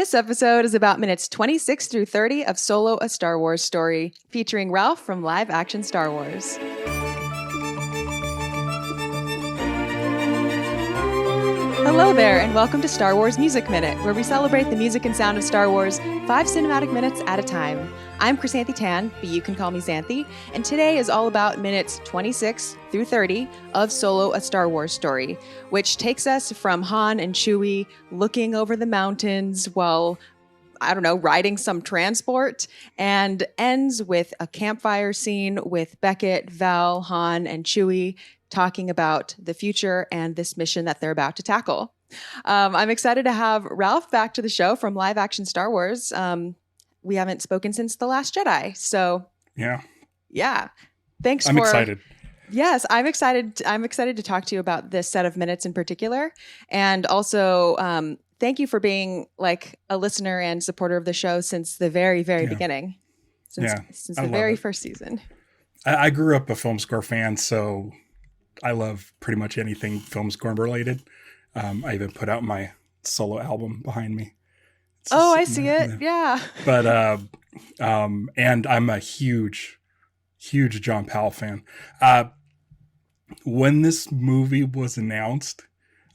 This episode is about minutes 26 through 30 of Solo, a Star Wars story, featuring Ralph from Live Action Star Wars. Hello there, and welcome to Star Wars Music Minute, where we celebrate the music and sound of Star Wars 5 cinematic minutes at a time. I'm Chrysanthi Tan, but you can call me Xanthi, and today is all about minutes 26 through 30 of Solo, a Star Wars story, which takes us from Han and Chewie looking over the mountains while, riding some transport, and ends with a campfire scene with Beckett, Val, Han, and Chewie talking about the future and this mission that they're about to tackle. I'm excited to have Ralph back to the show from Live Action Star Wars. We haven't spoken since The Last Jedi. So yeah. Thanks. I'm excited. Yes, I'm excited. I'm excited to talk to you about this set of minutes in particular. And also, thank you for being like a listener and supporter of the show since the very, very beginning. Since the very first season. I grew up a film score fan, so I love pretty much anything film score related. I even put out my solo album behind me. I see it. Yeah. But, and I'm a huge John Powell fan. When this movie was announced,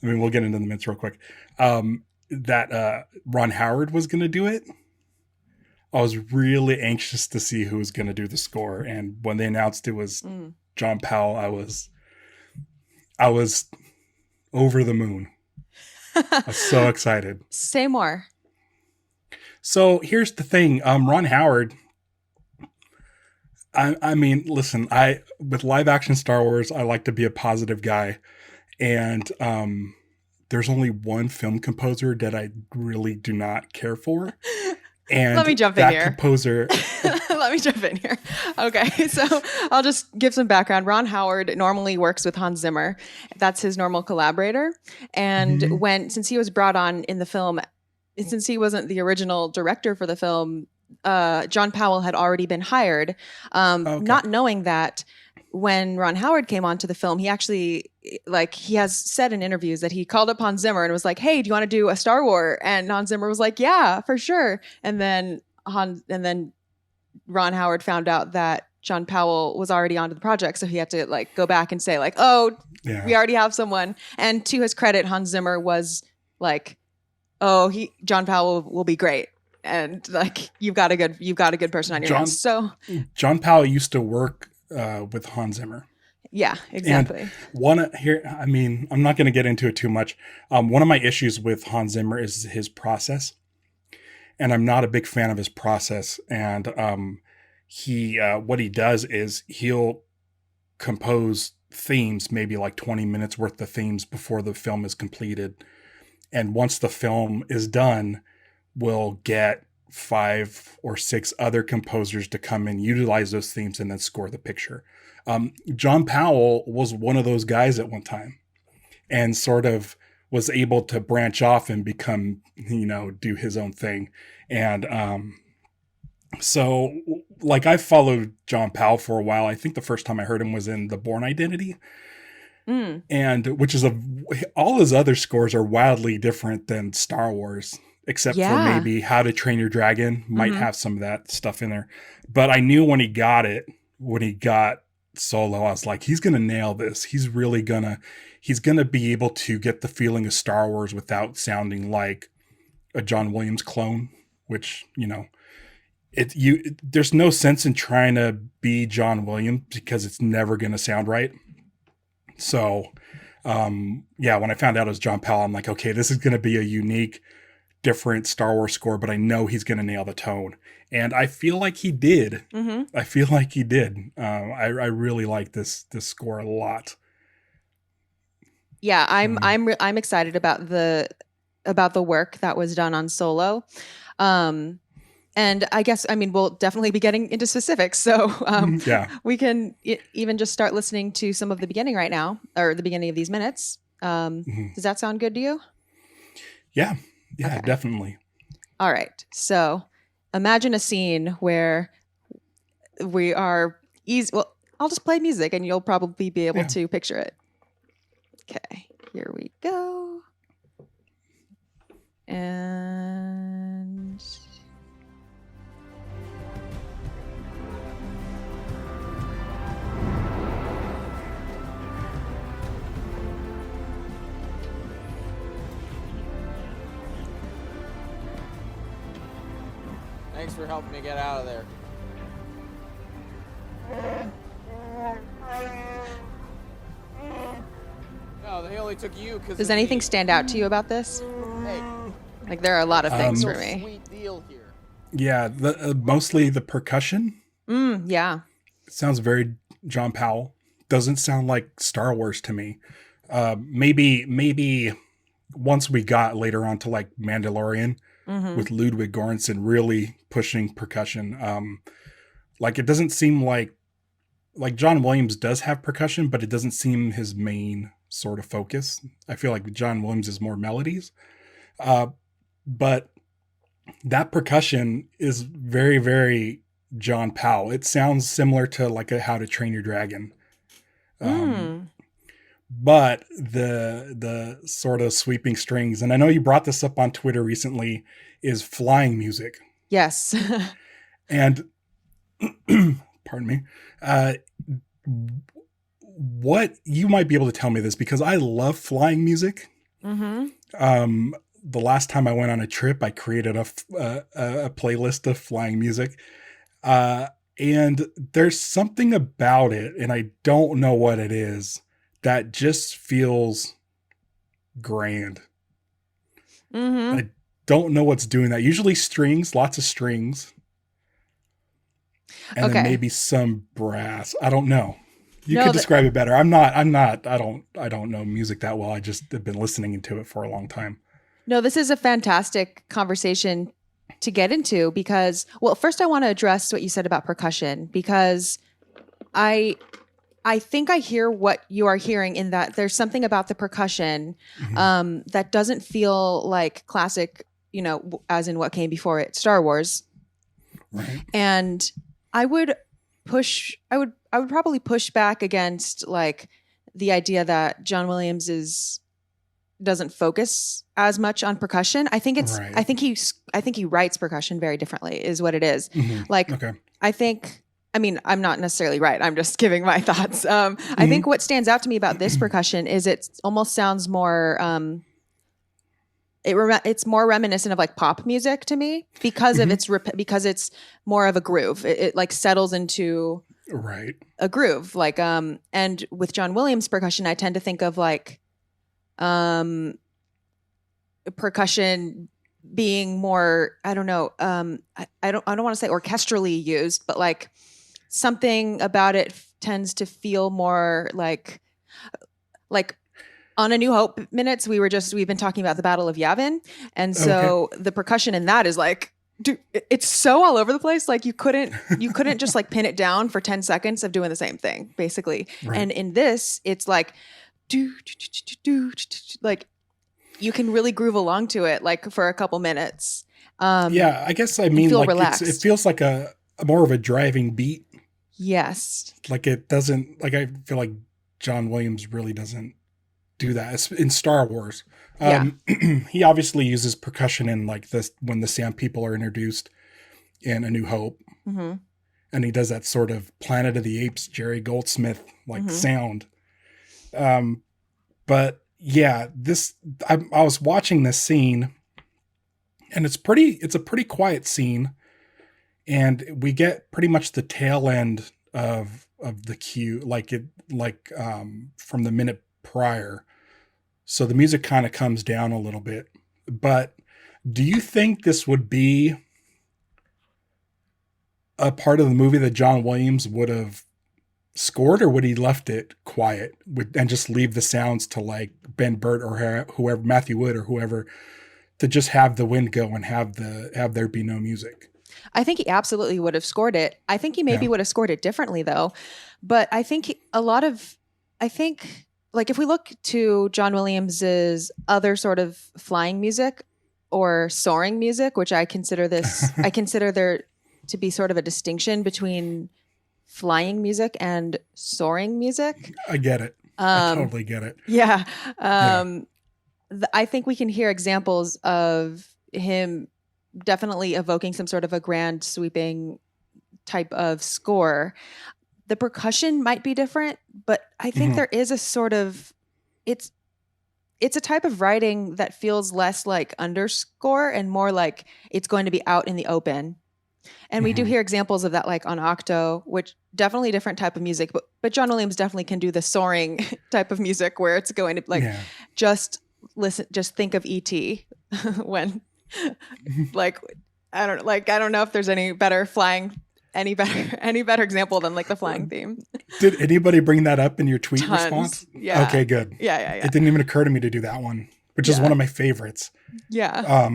I mean, we'll get into the minutes real quick, that Ron Howard was going to do it. I was really anxious to see who was going to do the score. And when they announced it was John Powell, I was over the moon. I was so excited. Say more. So here's the thing. Ron Howard, I mean, listen, with live action Star Wars, I like to be a positive guy. And there's only one film composer that I really do not care for. And let me jump in here. Composer. Let me jump in here. Okay, so I'll just give some background. Ron Howard normally works with Hans Zimmer. That's his normal collaborator. And since he was brought on in the film, since he wasn't the original director for the film, John Powell had already been hired. Not knowing that when Ron Howard came onto the film, he actually, he has said in interviews that he called up Hans Zimmer and was like, "Hey, do you want to do a Star Wars?" And Hans Zimmer was like, "Yeah, for sure." And then Ron Howard found out that John Powell was already onto the project, so he had to go back and say we already have someone. And to his credit, Hans Zimmer was like, John Powell will be great. And you've got a good person on your hands. So John Powell used to work with Hans Zimmer. Yeah, exactly. And I'm not going to get into it too much. One of my issues with Hans Zimmer is his process. And I'm not a big fan of his process. And what he does is he'll compose themes, maybe 20 minutes worth of themes before the film is completed. And once the film is done, we'll get 5 or 6 other composers to come and utilize those themes and then score the picture. John Powell was one of those guys at one time and sort of was able to branch off and become, do his own thing. And so I followed John Powell for a while. I think the first time I heard him was in The Bourne Identity. And which is all his other scores are wildly different than Star Wars, except for maybe How to Train Your Dragon might have some of that stuff in there. But I knew when he got Solo, I was like, he's going to nail this. He's going to be able to get the feeling of Star Wars without sounding like a John Williams clone, which, there's no sense in trying to be John Williams because it's never going to sound right. So, when I found out it was John Powell, I'm like, okay, this is going to be a unique, different Star Wars score, but I know he's going to nail the tone. And I feel like he did. I feel like he did. I really like this score a lot. Yeah, I'm excited about the work that was done on Solo. And I guess, we'll definitely be getting into specifics. So we can even just start listening to some of the beginning right now, or the beginning of these minutes. Does that sound good to you? Yeah, okay. Definitely. All right. So imagine a scene where we are easy. Well, I'll just play music and you'll probably be able to picture it. Okay, here we go. And Thanks for helping me get out of there. No, they only took you because. Does anything stand out to you about this? Hey, Like, there are a lot of things for me. sweet deal here. Yeah, mostly the percussion. Yeah. It sounds very John Powell. Doesn't sound like Star Wars to me. Maybe once we got later on to like Mandalorian with Ludwig Göransson really pushing percussion. Like it doesn't seem like John Williams does have percussion, but it doesn't seem his main sort of focus. I feel like John Williams is more melodies. But that percussion is very, very John Powell. It sounds similar to like a How to Train Your Dragon. But the sort of sweeping strings, and I know you brought this up on Twitter recently, is flying music. Yes. And pardon me, what you might be able to tell me this because I love flying music. The last time I went on a trip, I created a playlist of flying music. And there's something about it, and I don't know what it is, that just feels grand. I don't know what's doing that. Usually strings, lots of strings. And then maybe some brass. I don't know. You could describe it better. I don't know music that well. I just have been listening to it for a long time. No, this is a fantastic conversation to get into because, well, first I want to address what you said about percussion because I think I hear what you are hearing in that there's something about the percussion that doesn't feel like classic, as in what came before it, Star Wars. Right. And I would probably push back against like the idea that John Williams doesn't focus as much on percussion. I think it's, right. I think he writes percussion very differently is what it is. Like, I think, I mean, I'm not necessarily right. I'm just giving my thoughts. I think what stands out to me about this percussion is it almost sounds more, it's more reminiscent of like pop music to me because of because it's more of a groove. It like settles into a groove. Like, and with John Williams percussion, I tend to think of like, percussion being more, I don't know, I don't want to say orchestrally used, but like something about it tends to feel more like on A New Hope minutes, we've been talking about the Battle of Yavin. And so the percussion in that is like, dude, it's so all over the place. Like you couldn't just like pin it down for 10 seconds of doing the same thing, basically. Right. And in this, it's like, like you can really groove along to it like for a couple minutes. Yeah, I guess I mean like it feels like a more of a driving beat. Yes. Like it doesn't, like I feel like John Williams really doesn't do that in Star Wars. He obviously uses percussion in like this when the Sand People are introduced in A New Hope. And he does that sort of Planet of the Apes, Jerry Goldsmith like sound. But yeah, I was watching this scene and it's a pretty quiet scene. And we get pretty much the tail end of the cue, from the minute prior. So the music kind of comes down a little bit. But do you think this would be a part of the movie that John Williams would have scored, or would he left it quiet and just leave the sounds to like Ben Burt or whoever, Matthew Wood or whoever, to just have the wind go and have there be no music? I think he absolutely would have scored it. I think he maybe would have scored it differently though. But I think like if we look to John Williams's other sort of flying music or soaring music, which I consider there to be sort of a distinction between flying music and soaring music. I get it. I totally get it. Yeah. I think we can hear examples of him definitely evoking some sort of a grand sweeping type of score. The percussion might be different, but I think there is a sort of, it's a type of writing that feels less like underscore and more like it's going to be out in the open. And we do hear examples of that, like on Octo, which definitely different type of music, but John Williams definitely can do the soaring type of music where it's going to like just think of E.T. when like I don't know if there's any better example than like the flying theme. Did anybody bring that up in your tweet Tons. response? Yeah. Okay, good. Yeah. It didn't even occur to me to do that one, which is one of my favorites. Yeah.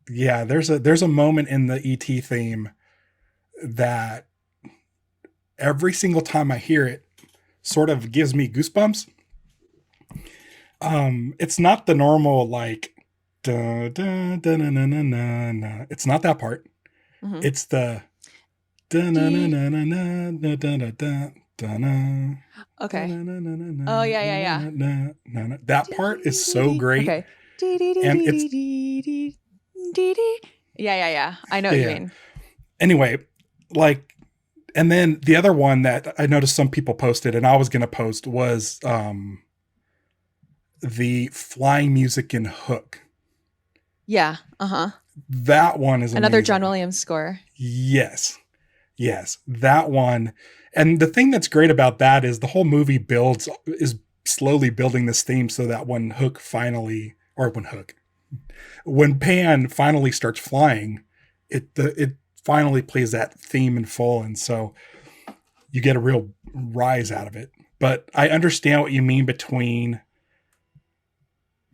Yeah, there's a moment in the ET theme that every single time I hear it sort of gives me goosebumps. It's not the normal like da da da na na na na na. It's not that part. Mm-hmm. It's the da na na na na na da da da da na. Okay. Oh yeah. That part is so great. Okay. And it's Yeah. I know what you mean. Anyway, like, and then the other one that I noticed some people posted and I was going to post was the flying music in Hook. Yeah. Uh-huh. That one is another amazing. John Williams score. Yes. That one. And the thing that's great about that is the whole movie is slowly building this theme so that when Pan finally starts flying, it finally plays that theme in full. And so you get a real rise out of it. But I understand what you mean between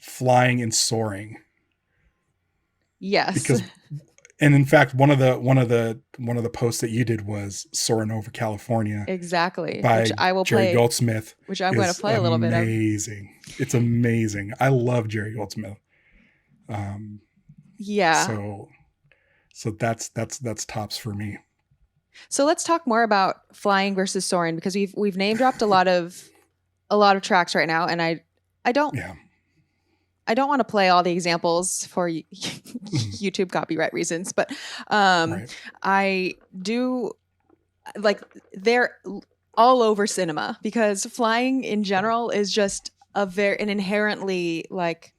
flying and soaring. Yes. And in fact, one of the posts that you did was "Soaring Over California." Exactly. By which I will Jerry play. Goldsmith. Which I'm going to play a little bit of. Amazing. It's amazing. I love Jerry Goldsmith. Yeah. So that's tops for me. So let's talk more about flying versus soaring because we've name dropped a lot of tracks right now, and I don't want to play all the examples for YouTube copyright reasons, but right. I do like they're all over cinema because flying in general is just an inherently like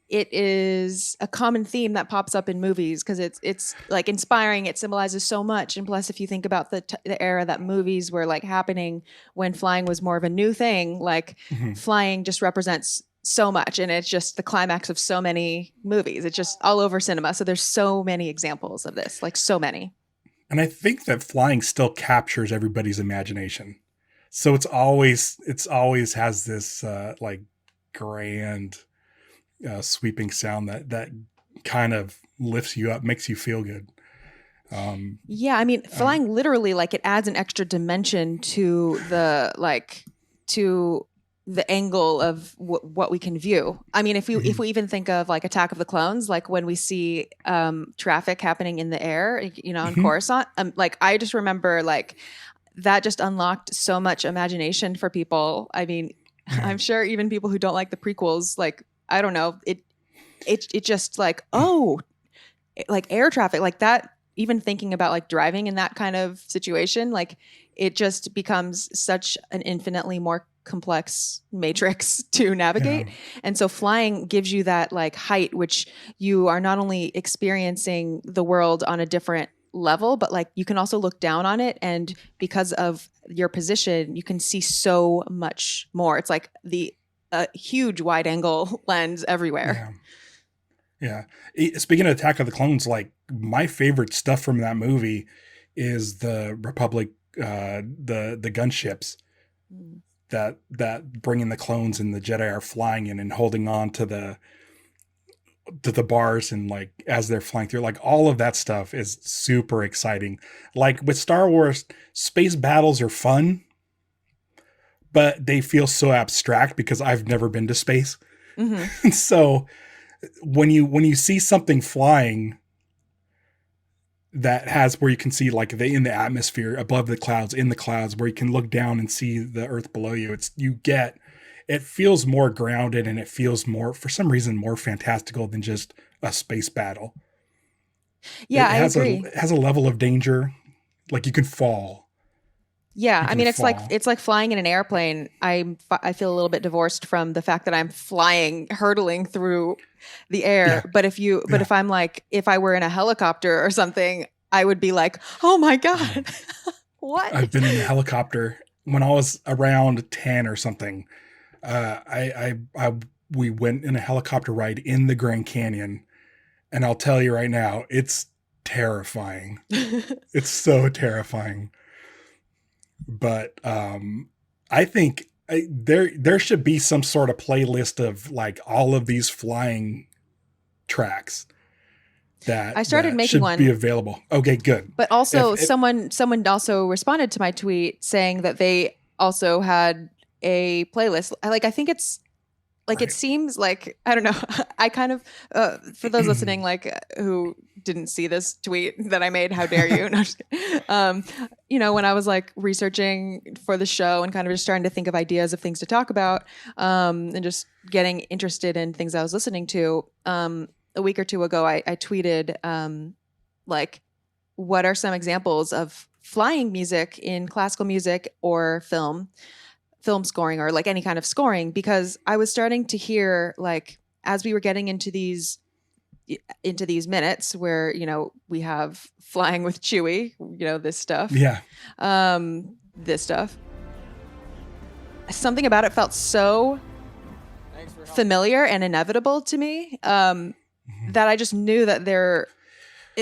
it is a common theme that pops up in movies because it's like inspiring. It symbolizes so much, and plus, if you think about the era that movies were like happening when flying was more of a new thing, like flying just represents so much, and it's just the climax of so many movies. It's just all over cinema. So there's so many examples of this, like so many. And I think that flying still captures everybody's imagination. So it's always has this like grand sweeping sound that kind of lifts you up, makes you feel good. Yeah, I mean, flying literally like it adds an extra dimension to the angle of what we can view. I mean, if we even think of like Attack of the Clones, like when we see traffic happening in the air, in Coruscant, like I just remember like that just unlocked so much imagination for people. I mean, I'm sure even people who don't like the prequels, like I don't know, it just like like air traffic like that. Even thinking about like driving in that kind of situation, like it just becomes such an infinitely more complex matrix to navigate. Yeah. And so flying gives you that like height, which you are not only experiencing the world on a different level, but like you can also look down on it. And because of your position, you can see so much more. It's like the huge wide angle lens everywhere. Yeah. Speaking of Attack of the Clones, like my favorite stuff from that movie is the Republic, the gunships that bring in the clones and the Jedi are flying in and holding on to the bars and like as they're flying through, like all of that stuff is super exciting. Like with Star Wars, space battles are fun, but they feel so abstract because I've never been to space. Mm-hmm. So when you see something flying that has where you can see like in the atmosphere above the clouds, in the clouds, where you can look down and see the earth below you, it feels more grounded and it feels more, for some reason, more fantastical than just a space battle. Yeah, I agree. It has a level of danger, like you can fall. Yeah, You I can mean, fall. it's like flying in an airplane. I feel a little bit divorced from the fact that I'm flying, hurtling through the air. Yeah. But Yeah. if I'm like, if I were in a helicopter or something, I would be like, oh my Oh, God, what? I've been in a helicopter when I was around 10 or something. We went in a helicopter ride in the Grand Canyon, and I'll tell you right now, it's terrifying. It's so terrifying. But I think there should be some sort of playlist of like all of these flying tracks I started that making should be one, available. Okay, good. but also If someone also responded to my tweet saying that they also had a playlist. I think it's like it right. seems like I don't know. I kind of for those listening, like who didn't see this tweet that I made, how dare you? No, I'm just kidding. When I was like researching for the show and kind of just starting to think of ideas of things to talk about, and just getting interested in things I was listening to. A week or two ago, I tweeted like, what are some examples of flying music in classical music or film scoring or like any kind of scoring, because I was starting to hear, like, as we were getting into these minutes where we have flying with Chewie, this stuff, Yeah. this stuff, something about it felt so Thanks for helping. familiar and inevitable to me, that I just knew that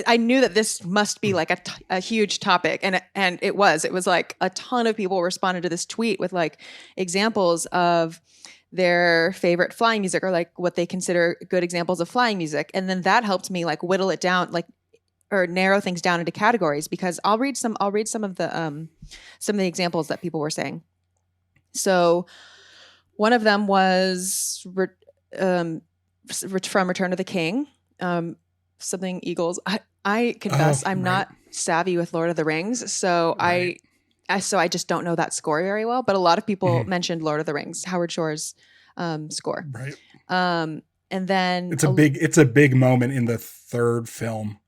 I knew that this must be like a huge topic, and it was like a ton of people responded to this tweet with like examples of their favorite flying music or like what they consider good examples of flying music, and then that helped me like whittle it down, like, or narrow things down into categories, because I'll read some of the examples that people were saying. So one of them was from Return of the King. Something Eagles. I confess I'm not savvy with Lord of the Rings, so Right. I just don't know that score very well. But a lot of people mentioned Lord of the Rings, Howard Shore's score. Right. And then It's a big moment in the third film.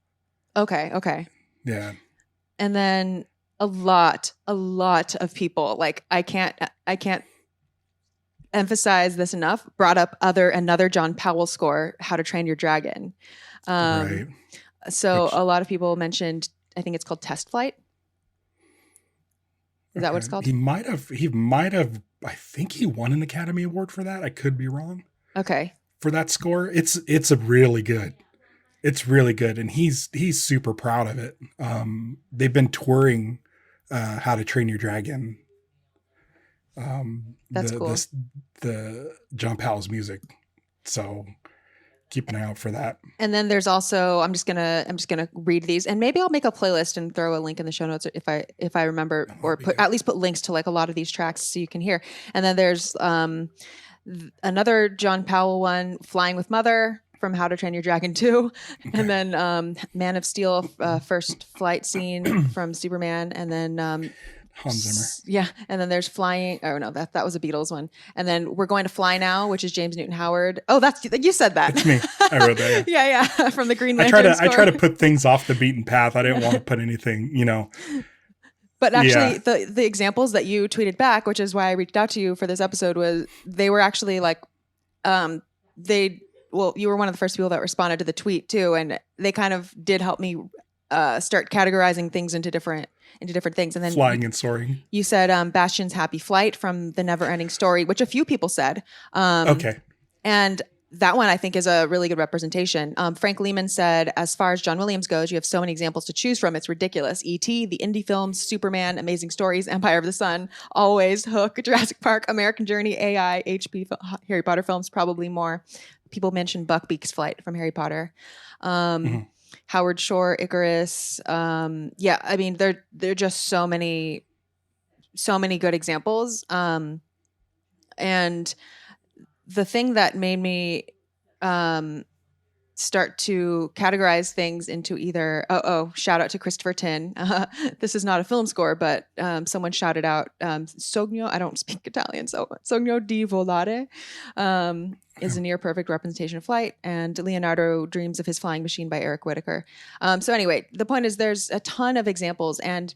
Okay. Yeah. And then a lot of people, like I can't emphasize this enough, brought up another John Powell score, How to Train Your Dragon. Right. So a lot of people mentioned, I think it's called Test Flight. Is that what it's called? He might have, I think he won an Academy Award for that. I could be wrong. Okay. For that score. It's a really good. It's really good. And he's super proud of it. They've been touring How to Train Your Dragon. That's cool. The John Powell's music. So keep an eye out for that. And then there's also, I'm just gonna read these, and maybe I'll make a playlist and throw a link in the show notes if I remember, or at least put links to like a lot of these tracks so you can hear. And then there's another John Powell one, Flying with Mother from How to Train Your Dragon 2, and then Man of Steel, first flight scene from Superman, and then Hans Zimmer. Yeah, and then there's Flying. Oh no, that was a Beatles one. And then We're Going to Fly Now, which is James Newton Howard. Oh, that's you said that. It's me. I wrote that. Yeah, yeah, from the Green Lantern. I try to put things off the beaten path. I didn't want to put anything, But actually, the examples that you tweeted back, which is why I reached out to you for this episode, was they were actually like, you were one of the first people that responded to the tweet too, and they kind of did help me start categorizing things into different things. And then Flying and Soaring. You said Bastian's Happy Flight from The Never Ending Story, which a few people said. Okay. And that one I think is a really good representation. Frank Lehman said, as far as John Williams goes, you have so many examples to choose from. It's ridiculous. E.T., the indie films, Superman, Amazing Stories, Empire of the Sun, Always, Hook, Jurassic Park, American Journey, AI, HP, Harry Potter films, probably more. People mentioned Buckbeak's Flight from Harry Potter. Howard Shore, Icarus. Yeah, I mean, they're just so many good examples. And the thing that made me start to categorize things into either, shout out to Christopher Tin. This is not a film score, but someone shouted out Sogno, I don't speak Italian, so Sogno di Volare is a near perfect representation of flight, and Leonardo Dreams of His Flying Machine by Eric Whitaker. So anyway, the point is there's a ton of examples, and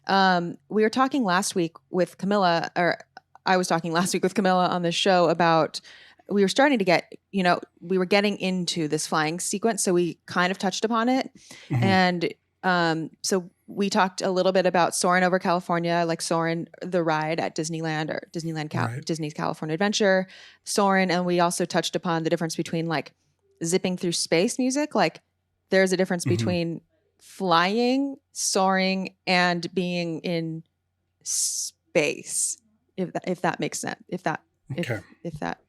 we were talking last week with Camilla, or I was talking last week with Camilla on the show about, we were starting to get, we were getting into this flying sequence. So we kind of touched upon it. Mhm. And so we talked a little bit about Soarin' over California, like Soarin', the ride at Disneyland, or Right. Disney's California Adventure, Soarin'. And we also touched upon the difference between like zipping through space music. Like there's a difference Mhm. between flying, soaring, and being in space, if that makes sense. Okay. If that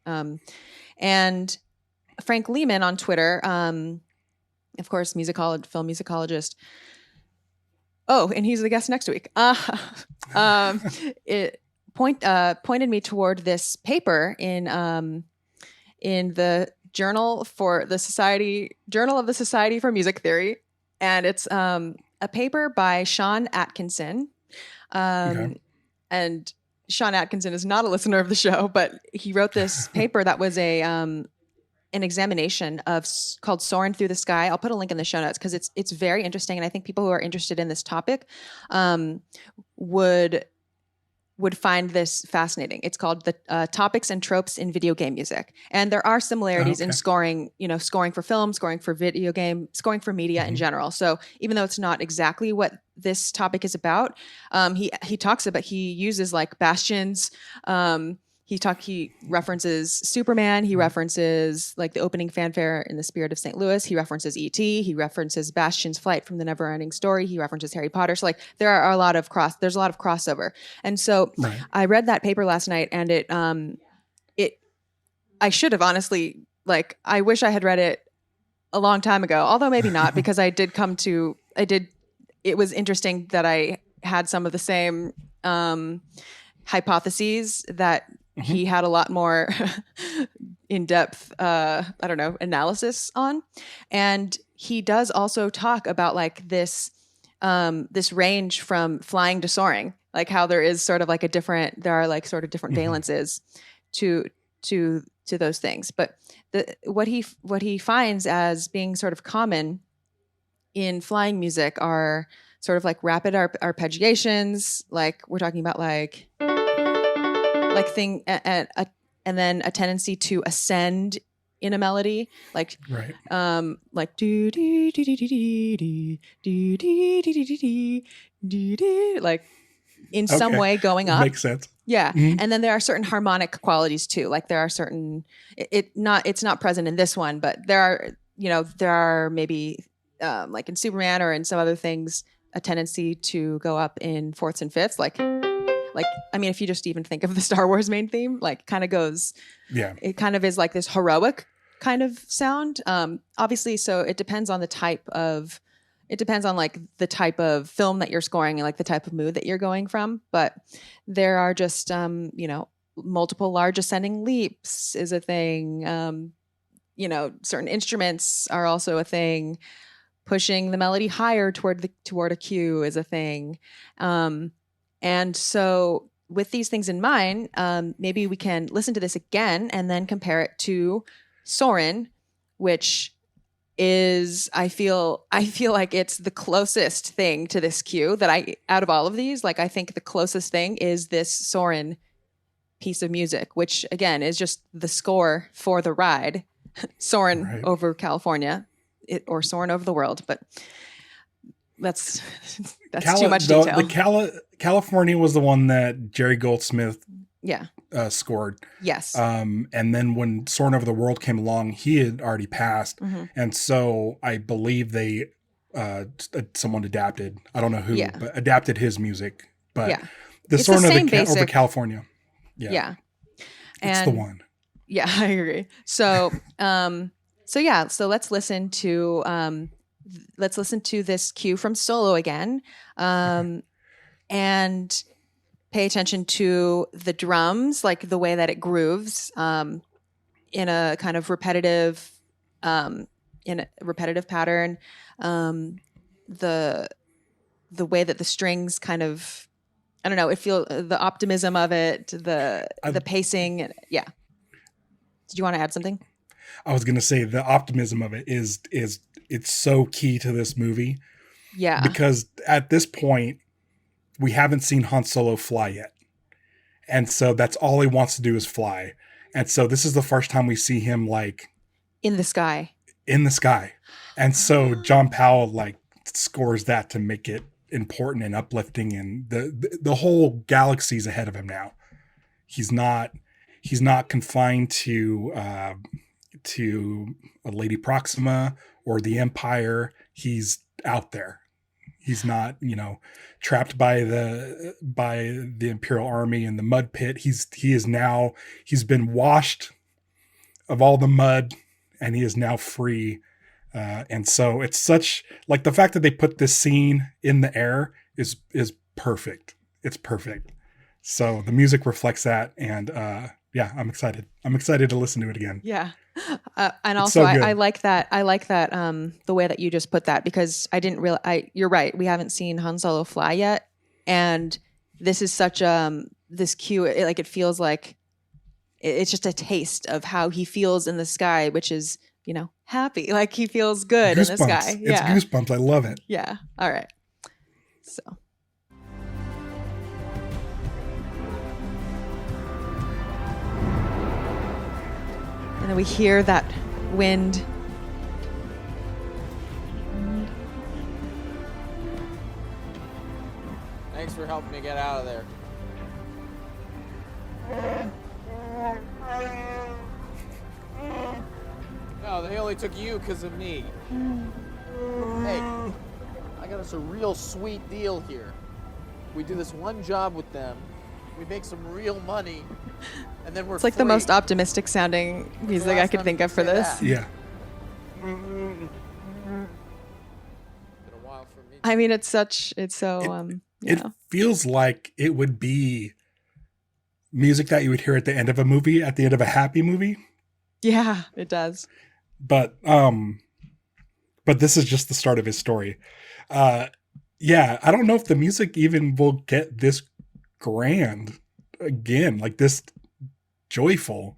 and Frank Lehman on Twitter, of course, film musicologist. Oh, and he's the guest next week. It pointed me toward this paper in the Journal of the Society for Music Theory, and it's a paper by Sean Atkinson. Okay. And Sean Atkinson is not a listener of the show, but he wrote this paper that was an examination called Soarin' Through the Sky. I'll put a link in the show notes because it's very interesting, and I think people who are interested in this topic would find this fascinating. It's called the Topics and Tropes in Video Game Music, and there are similarities in scoring. Scoring for film, scoring for video game, scoring for media in general. So even though it's not exactly what this topic is about, he uses like bastions. He references Superman. He references like the opening fanfare in The Spirit of St. Louis. He references E.T. He references Bastion's flight from the Never-Ending Story. He references Harry Potter. So like there's a lot of crossover. And so I read that paper last night, and I should have honestly, like, I wish I had read it a long time ago, although maybe not, because it was interesting that I had some of the same hypotheses that he had a lot more in-depth, analysis on. And he does also talk about like this range from flying to soaring, like how there is sort of like there are like sort of different valences to those things. But what he finds as being sort of common in flying music are sort of like rapid arpeggiations, like we're talking about like thing, and then a tendency to ascend in a melody, like do do do do do do do do do, like in some way going up. Makes sense. Yeah. And then there are certain harmonic qualities too. Like there are certain, it's not present in this one, but there are maybe like in Superman or in some other things, a tendency to go up in fourths and fifths. Like, I mean, if you just even think of the Star Wars main theme, like kind of goes, it kind of is like this heroic kind of sound. Obviously, so it depends on the type of film that you're scoring and like the type of mood that you're going from. But there are just, multiple large ascending leaps is a thing. Certain instruments are also a thing. Pushing the melody higher toward a cue is a thing. And so with these things in mind, maybe we can listen to this again and then compare it to Soarin', which is, I feel like it's the closest thing to this cue out of all of these, like I think the closest thing is this Soarin' piece of music, which again is just the score for the ride, Soarin' over California, or Soarin' over the world. But that's too much detail. California was the one that Jerry Goldsmith scored. Yes. And then when Soarin' Over the World came along, he had already passed. And so I believe they someone adapted. I don't know who, but adapted his music. But the Soarin' over California. Yeah. It's the one. Yeah, I agree. So so let's listen to this cue from Solo again. And pay attention to the drums, like the way that it grooves in a kind of repetitive pattern. The way that the strings kind of, I don't know, the optimism of it, the pacing. Yeah. Did you want to add something? I was going to say the optimism of it is it's so key to this movie. Yeah. Because at this point, we haven't seen Han Solo fly yet. And so that's all he wants to do is fly. And so this is the first time we see him like In the sky. in the sky. And so John Powell like scores that to make it important and uplifting, and the whole galaxy's ahead of him now. He's not confined to a Lady Proxima or the Empire. He's out there. He's not, trapped by the Imperial Army in the mud pit. He's been washed of all the mud, and he is now free. And so it's such like the fact that they put this scene in the air is perfect. It's perfect. So the music reflects that, and I'm excited. I'm excited to listen to it again. Yeah. And also so I like that. I like that the way that you just put that, because I didn't realize. You're right. We haven't seen Han Solo fly yet, and this is such this cue. It feels like it's just a taste of how he feels in the sky, which is happy. Like he feels good Goosebumps. in the sky. Yeah. It's goosebumps. I love it. Yeah. All right. So. And then we hear that wind. Thanks for helping me get out of there. No, they only took you because of me. Hey, I got us a real sweet deal here. We do this one job with them, we make some real money, and then we're It's like free. the most optimistic sounding music I could think of for this. Yeah. Been a while for me. I mean, it's so, It feels like it would be music that you would hear at the end of a movie, at the end of a happy movie. Yeah, it does. But this is just the start of his story. I don't know if the music even will get this grand again, like this joyful.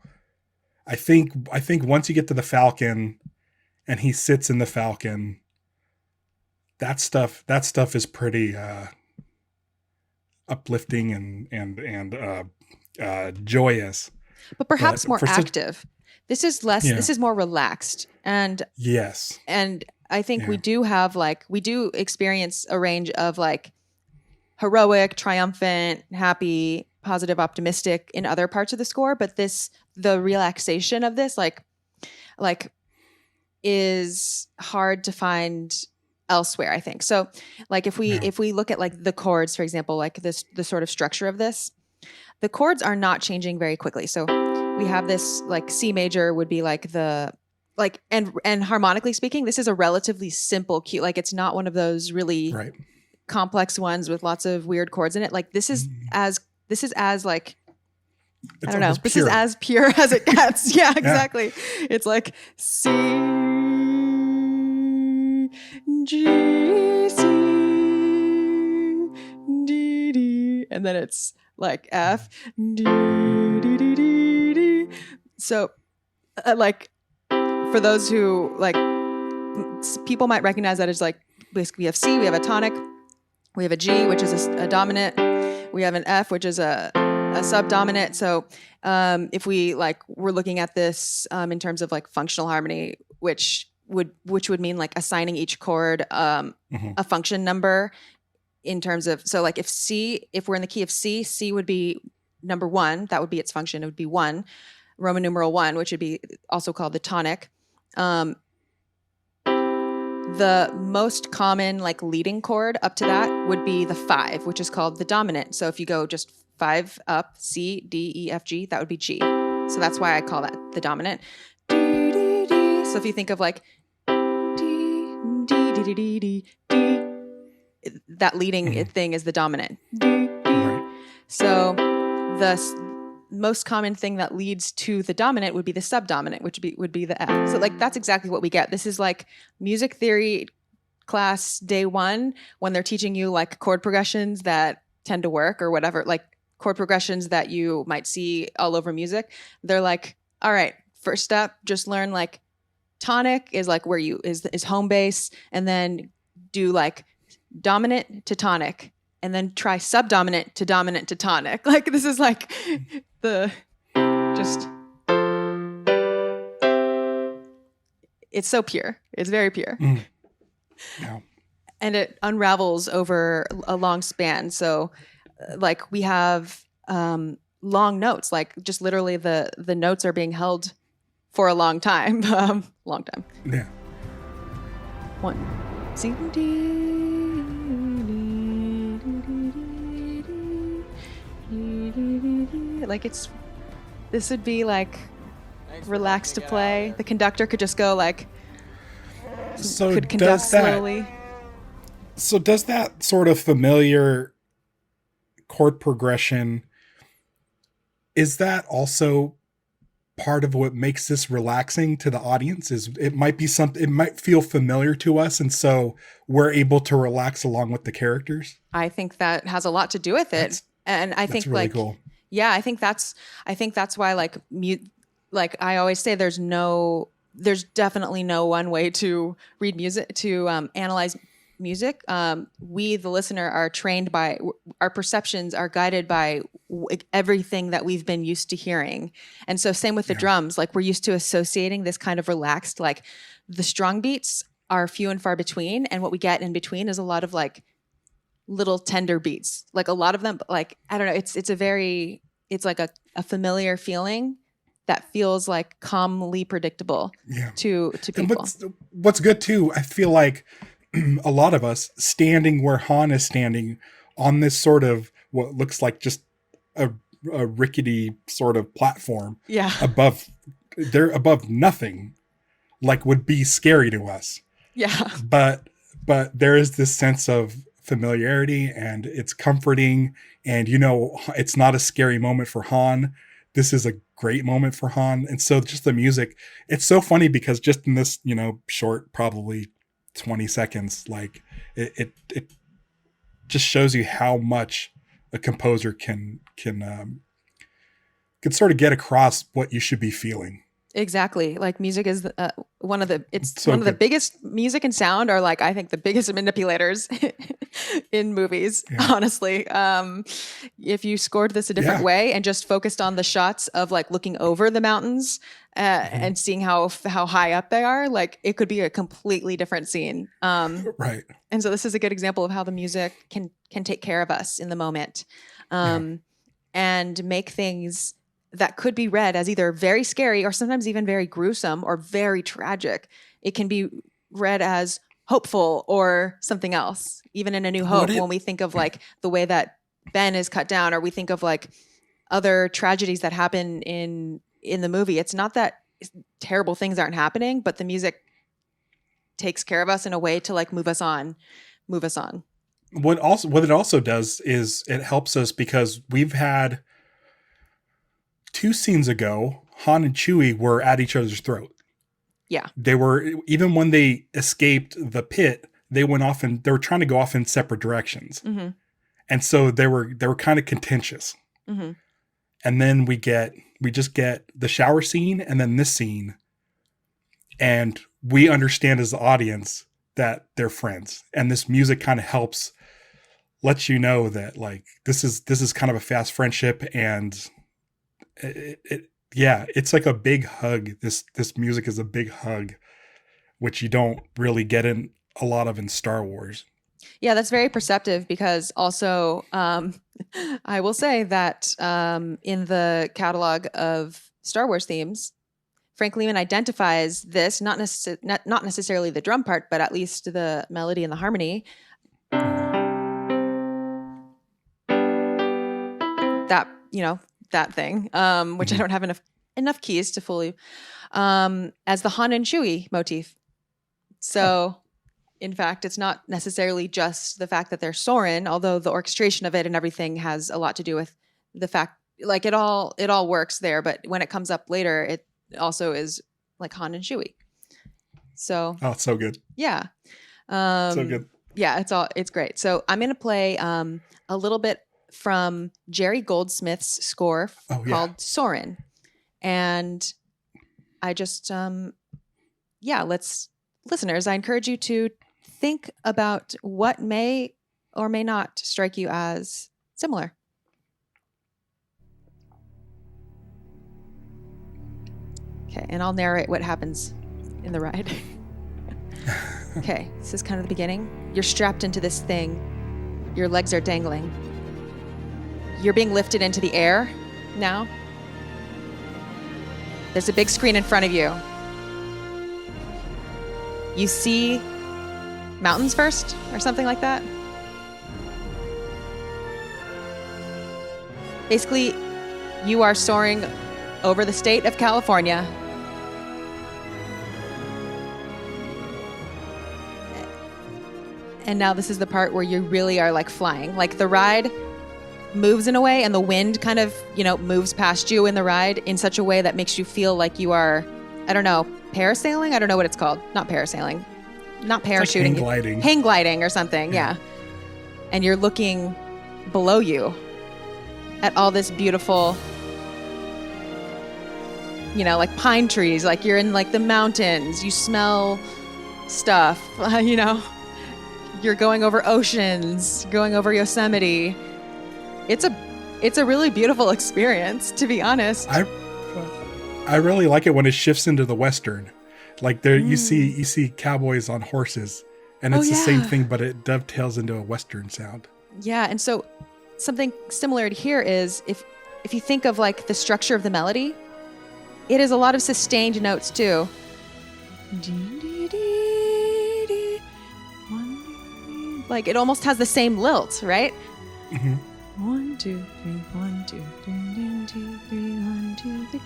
I think once you get to the Falcon and he sits in the Falcon, that stuff is pretty uplifting and joyous. But perhaps more active. This is less. Yeah. This is more relaxed, and yes. And I think we do experience a range of like heroic, triumphant, happy, positive, optimistic in other parts of the score. But the relaxation of this, like is hard to find elsewhere, I think. So like if we look at like the chords, for example, like the sort of structure of this, the chords are not changing very quickly. So we have this like C major would be like and harmonically speaking, this is a relatively simple key. Like it's not one of those really complex ones with lots of weird chords in it. Like this is as like, I don't know. This is as pure as it gets. Yeah, exactly. Yeah. It's like C, G, C, D, D, and then it's like F, D, D, D, D, D. So, like, for those who, like, people might recognize that as, like, basically we have C, we have a tonic, we have a G, which is a dominant, we have an F, which is a subdominant. So if we're looking at this in terms of, like, functional harmony, which would mean, like, assigning each chord a function number in terms of, so, like, if we're in the key of C, C would be number 1, that would be its function. It would be 1, Roman numeral 1, which would be also called the tonic. The most common like leading chord up to that would be the 5, which is called the dominant. So if you go just 5 up, C, D, E, F, G, that would be G. So that's why I call that the dominant. D, D, D. So if you think of like D, D, D, D, D, D, D, that leading thing is the dominant. D, D. Right. So the most common thing that leads to the dominant would be the subdominant, which would be the F. So like that's exactly what we get. This is like music theory class day 1 when they're teaching you like chord progressions that tend to work or whatever, like chord progressions that you might see all over music. They're like, all right, first step, just learn like tonic is like where is home base, and then do like dominant to tonic, and then try subdominant to dominant to tonic. Like this is like it's so pure. It's very pure. Yeah. And it unravels over a long span. So like we have long notes, like just literally the notes are being held for a long time. Long time. Yeah. One. Sing. Like this would be like relaxed to play. The conductor could just go like, could conduct slowly. So does that sort of familiar chord progression, is that also part of what makes this relaxing to the audience? Is it might be something, it might feel familiar to us, and so we're able to relax along with the characters? I think that has a lot to do with it. And I think really like, cool. Yeah, I think that's why like like I always say there's definitely no one way to read music, to analyze music. We, the listener, are trained by, our perceptions are guided by everything that we've been used to hearing. And so same with the drums, like we're used to associating this kind of relaxed, like the strong beats are few and far between. And what we get in between is a lot of like little tender beats, like a lot of them, like, I don't know, it's like a familiar feeling that feels like calmly predictable to people. And what's good too, I feel like a lot of us standing where Han is standing on this sort of what looks like just a rickety sort of platform they're above nothing, like would be scary to us. Yeah. But there is this sense of familiarity and it's comforting, and it's not a scary moment for Han. This is a great moment for Han. And so just the music, it's so funny because just in this, short, probably 20 seconds, like it just shows you how much a composer can sort of get across what you should be feeling. Exactly. Like music is one of the biggest, music and sound are like, I think, the biggest manipulators in movies, honestly. If you scored this a different way and just focused on the shots of like looking over the mountains and seeing how high up they are, like it could be a completely different scene. Right. And so this is a good example of how the music can take care of us in the moment and make things that could be read as either very scary or sometimes even very gruesome or very tragic. It can be read as hopeful or something else. Even in A New Hope, when we think of like the way that Ben is cut down, or we think of like other tragedies that happen in the movie, it's not that terrible things aren't happening, but the music takes care of us in a way to like move us on. What it also does is it helps us because we've had 2 scenes ago, Han and Chewie were at each other's throat. Yeah. They were, even when they escaped the pit, they were trying to go off in separate directions. Mm-hmm. And so they were kind of contentious. Mm-hmm. And then we just get the shower scene and then this scene. And we understand as the audience that they're friends. And this music kind of helps let you know that like, this is kind of a fast friendship, and it's like a big hug. This music is a big hug, which you don't really get in a lot of in Star Wars. Yeah, that's very perceptive because also I will say that in the catalog of Star Wars themes, Frank Lehman identifies this, not necessarily the drum part, but at least the melody and the harmony. That thing, which I don't have enough keys to fully, as the Han and Chewie motif. So, in fact, it's not necessarily just the fact that they're Soarin', although the orchestration of it and everything has a lot to do with the fact, like it all works there. But when it comes up later, it also is like Han and Chewie. So, it's so good. Yeah, so good. Yeah, it's great. So I'm gonna play a little bit from Jerry Goldsmith's score called Soarin'. And I just, listeners, I encourage you to think about what may or may not strike you as similar. Okay, and I'll narrate what happens in the ride. Okay, this is kind of the beginning. You're strapped into this thing. Your legs are dangling. You're being lifted into the air now. There's a big screen in front of you. You see mountains first or something like that. Basically, you are soaring over the state of California. And now this is the part where you really are like flying. Like the ride moves in a way and the wind kind of, moves past you in the ride in such a way that makes you feel like you are, I don't know, parasailing? I don't know what it's called. Not parasailing. Not parachuting. Like hang gliding. Hang gliding or something, yeah. And you're looking below you at all this beautiful, like pine trees. Like you're in like the mountains. You smell stuff, You're going over oceans, going over Yosemite. It's a really beautiful experience, to be honest. I really like it when it shifts into the Western. Like there you see cowboys on horses, and it's the same thing, but it dovetails into a Western sound. Yeah, and so something similar to here is if you think of like the structure of the melody, it is a lot of sustained notes too. Like it almost has the same lilt, right? Mm-hmm. 1, 2, 3, 1, 2, 3, 1, 2, 3, 1, 2, 3.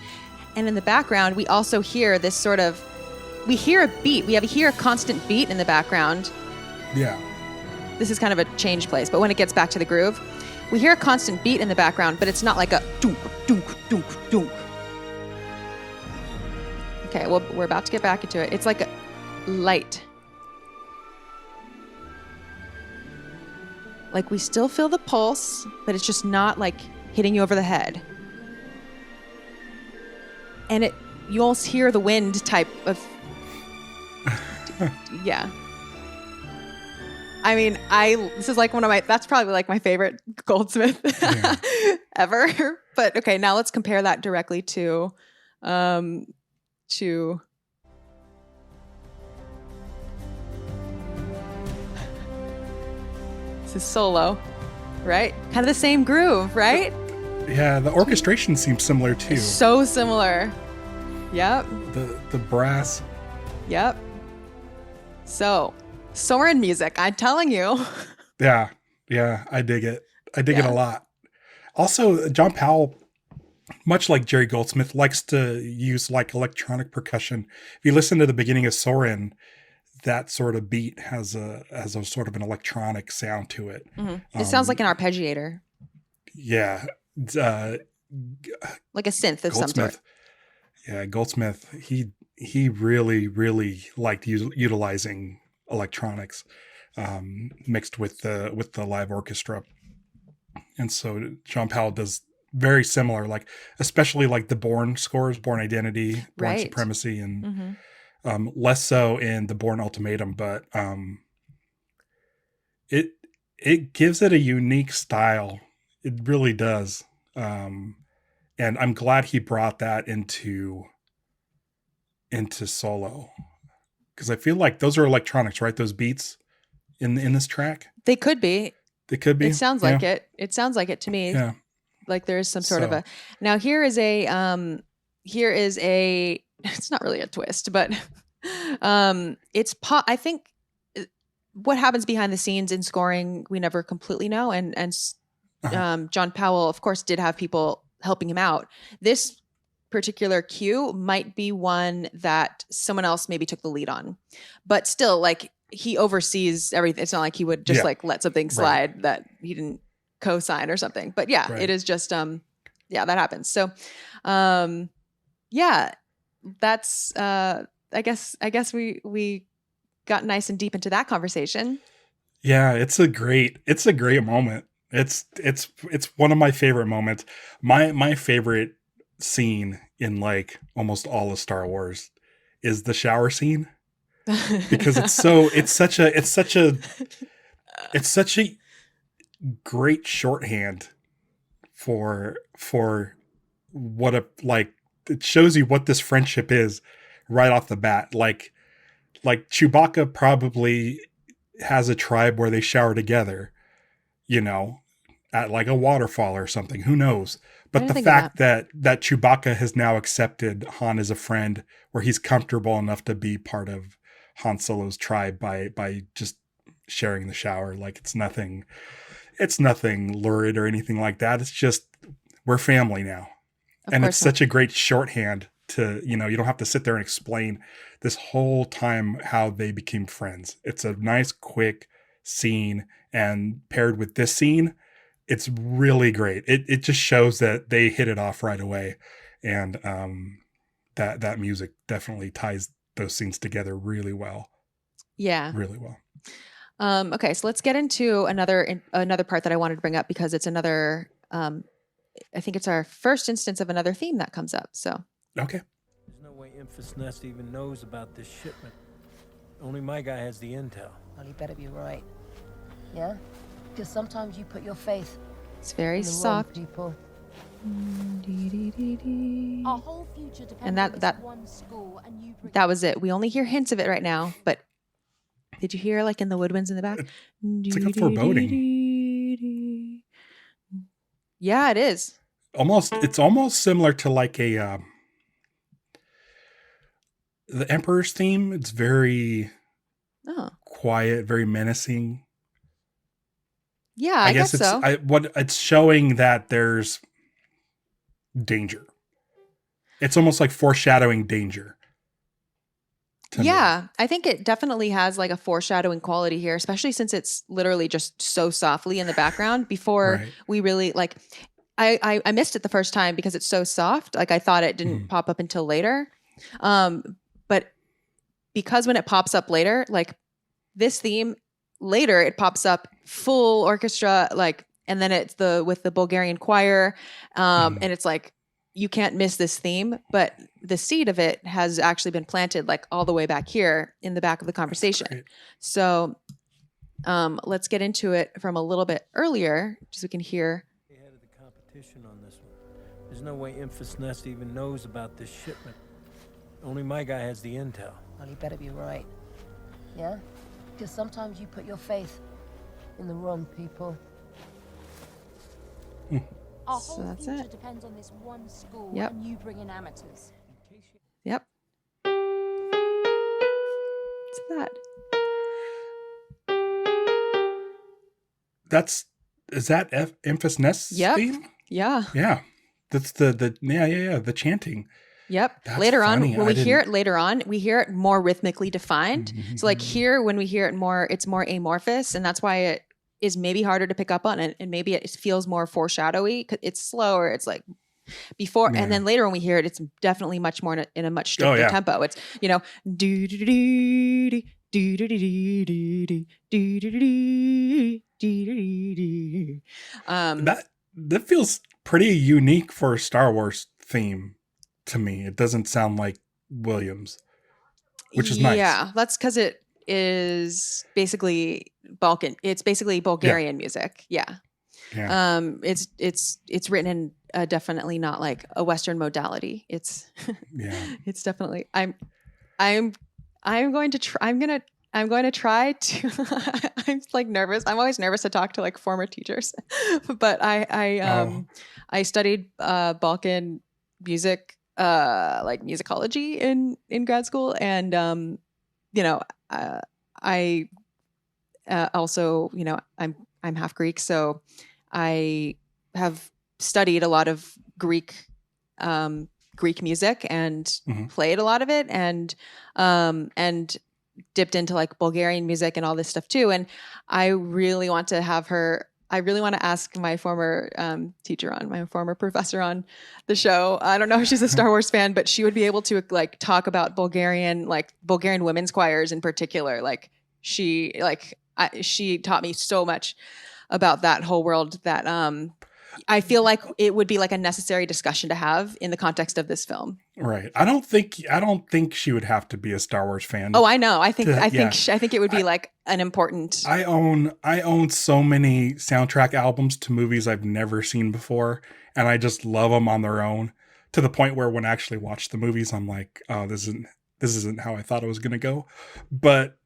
And in the background, we also hear this sort of, we hear a beat. We hear a constant beat in the background. Yeah. This is kind of a change place, but when it gets back to the groove, we hear a constant beat in the background, but it's not like a dunk, dunk, dunk, dunk. Okay, well, we're about to get back into it. It's like a light. Like we still feel the pulse, but it's just not like hitting you over the head. And you almost hear the wind type of, yeah. I mean, this is like that's probably like my favorite Goldsmith ever. But okay, now let's compare that directly to this is solo, right? Kind of the same groove, right? Yeah, the orchestration seems similar too. So similar. Yep. The brass. Yep. So, Soarin music, I'm telling you. Yeah, I dig it. I dig it a lot. Also, John Powell, much like Jerry Goldsmith, likes to use like electronic percussion. If you listen to the beginning of Soarin, that sort of beat has a sort of an electronic sound to it. Mm-hmm. It sounds like an arpeggiator. Yeah. Like a synth of some sort. Yeah, Goldsmith, he really, really liked utilizing electronics mixed with the live orchestra. And so John Powell does very similar, like especially like the Bourne scores, Bourne Identity, Bourne Supremacy, and less so in the Bourne Ultimatum, but it gives it a unique style. It really does. And I'm glad he brought that into solo, because I feel like those are electronics, right? Those beats in this track. They could be. They could be. It sounds like it. It sounds like it to me. Yeah. Like there is some sort of a. Now here is a. It's not really a twist, but it's I think what happens behind the scenes in scoring we never completely know, and John Powell, of course, did have people helping him out. This particular cue might be one that someone else maybe took the lead on, but still, like he oversees everything. It's not like he would just like let something slide that he didn't co-sign or something. But it is just that happens. So that's I guess we got nice and deep into that conversation. Yeah, it's a great moment. It's one of my favorite moments. My favorite scene in like almost all of Star Wars is the shower scene, because it's such a great shorthand for what it shows you what this friendship is right off the bat. Like Chewbacca probably has a tribe where they shower together, at like a waterfall or something. Who knows? But the fact that Chewbacca has now accepted Han as a friend, where he's comfortable enough to be part of Han Solo's tribe by just sharing the shower, like it's nothing lurid or anything like that. It's just, we're family now. And it's such a great shorthand to, you don't have to sit there and explain this whole time how they became friends. It's a nice, quick scene, and paired with this scene, it's really great. It just shows that they hit it off right away. And that music definitely ties those scenes together really well. Yeah. Really well. Okay, so let's get into another part that I wanted to bring up, because it's another, I think it's our first instance of another theme that comes up. So. Okay. There's no way Enfys Nest even knows about this shipment. Only my guy has the intel. Well, you better be right. Yeah? Because sometimes you put your faith It's very in the soft. wrong people. Our whole future depends And on this one school, and you bring that was it. We only hear hints of it right now, but did you hear like in the woodwinds in the back? It's like a foreboding. Yeah, it is. It's almost similar to like the Emperor's theme. It's very quiet, very menacing. Yeah, I guess so. It's showing that there's danger. It's almost like foreshadowing danger. Yeah, I think it definitely has like a foreshadowing quality here, especially since it's literally just so softly in the background before we really like. I missed it the first time because it's so soft. Like I thought it didn't pop up until later. But because when it pops up later, like this theme later, it pops up full orchestra, like, and then it's with the Bulgarian choir. And it's like, you can't miss this theme, but the seed of it has actually been planted like all the way back here in the back of the conversation. So let's get into it from a little bit earlier, just so we can hear. Ahead of the competition on this one. There's no way Enfys Nest even knows about this shipment. Only my guy has the intel. Well, you better be right. Yeah? Because sometimes you put your faith in the wrong people. Our So whole that's future it. depends on this one school, Yep. and you bring in amateurs. Yep. What's that? Is that Enfys Nest's theme? Yeah. Yeah. That's the chanting. Yep. That's later funny. on, when we hear it later on, we hear it more rhythmically defined. So like here, when we hear it more, it's more amorphous, and that's why it is maybe harder to pick up on, and maybe it feels more foreshadowy. It's slower. It's like before, and then later when we hear it, it's definitely much more in a much stricter tempo. It's do do do do do do do do do do do. That feels pretty unique for a Star Wars theme to me. It doesn't sound like Williams, which is nice. Yeah, that's because it is basically Balkan. It's basically Bulgarian music. Yeah. It's written in definitely not like a Western modality. It's it's definitely. I'm going to try to. I'm like nervous. I'm always nervous to talk to like former teachers, but I studied Balkan music, like musicology in grad school, and I also I'm half Greek, so I have studied a lot of Greek music and played a lot of it, and dipped into like Bulgarian music and all this stuff too. And I really want to ask my former my former professor on the show. I don't know if she's a Star Wars fan, but she would be able to like talk about Bulgarian women's choirs in particular. Like she taught me so much about that whole world that I feel like it would be like a necessary discussion to have in the context of this film. Right. I don't think she would have to be a Star Wars fan. Oh, I know. I think Yeah. I think it would be like an important. I own so many soundtrack albums to movies I've never seen before, and I just love them on their own, to the point where when I actually watch the movies, I'm like, oh, this isn't how I thought it was going to go. But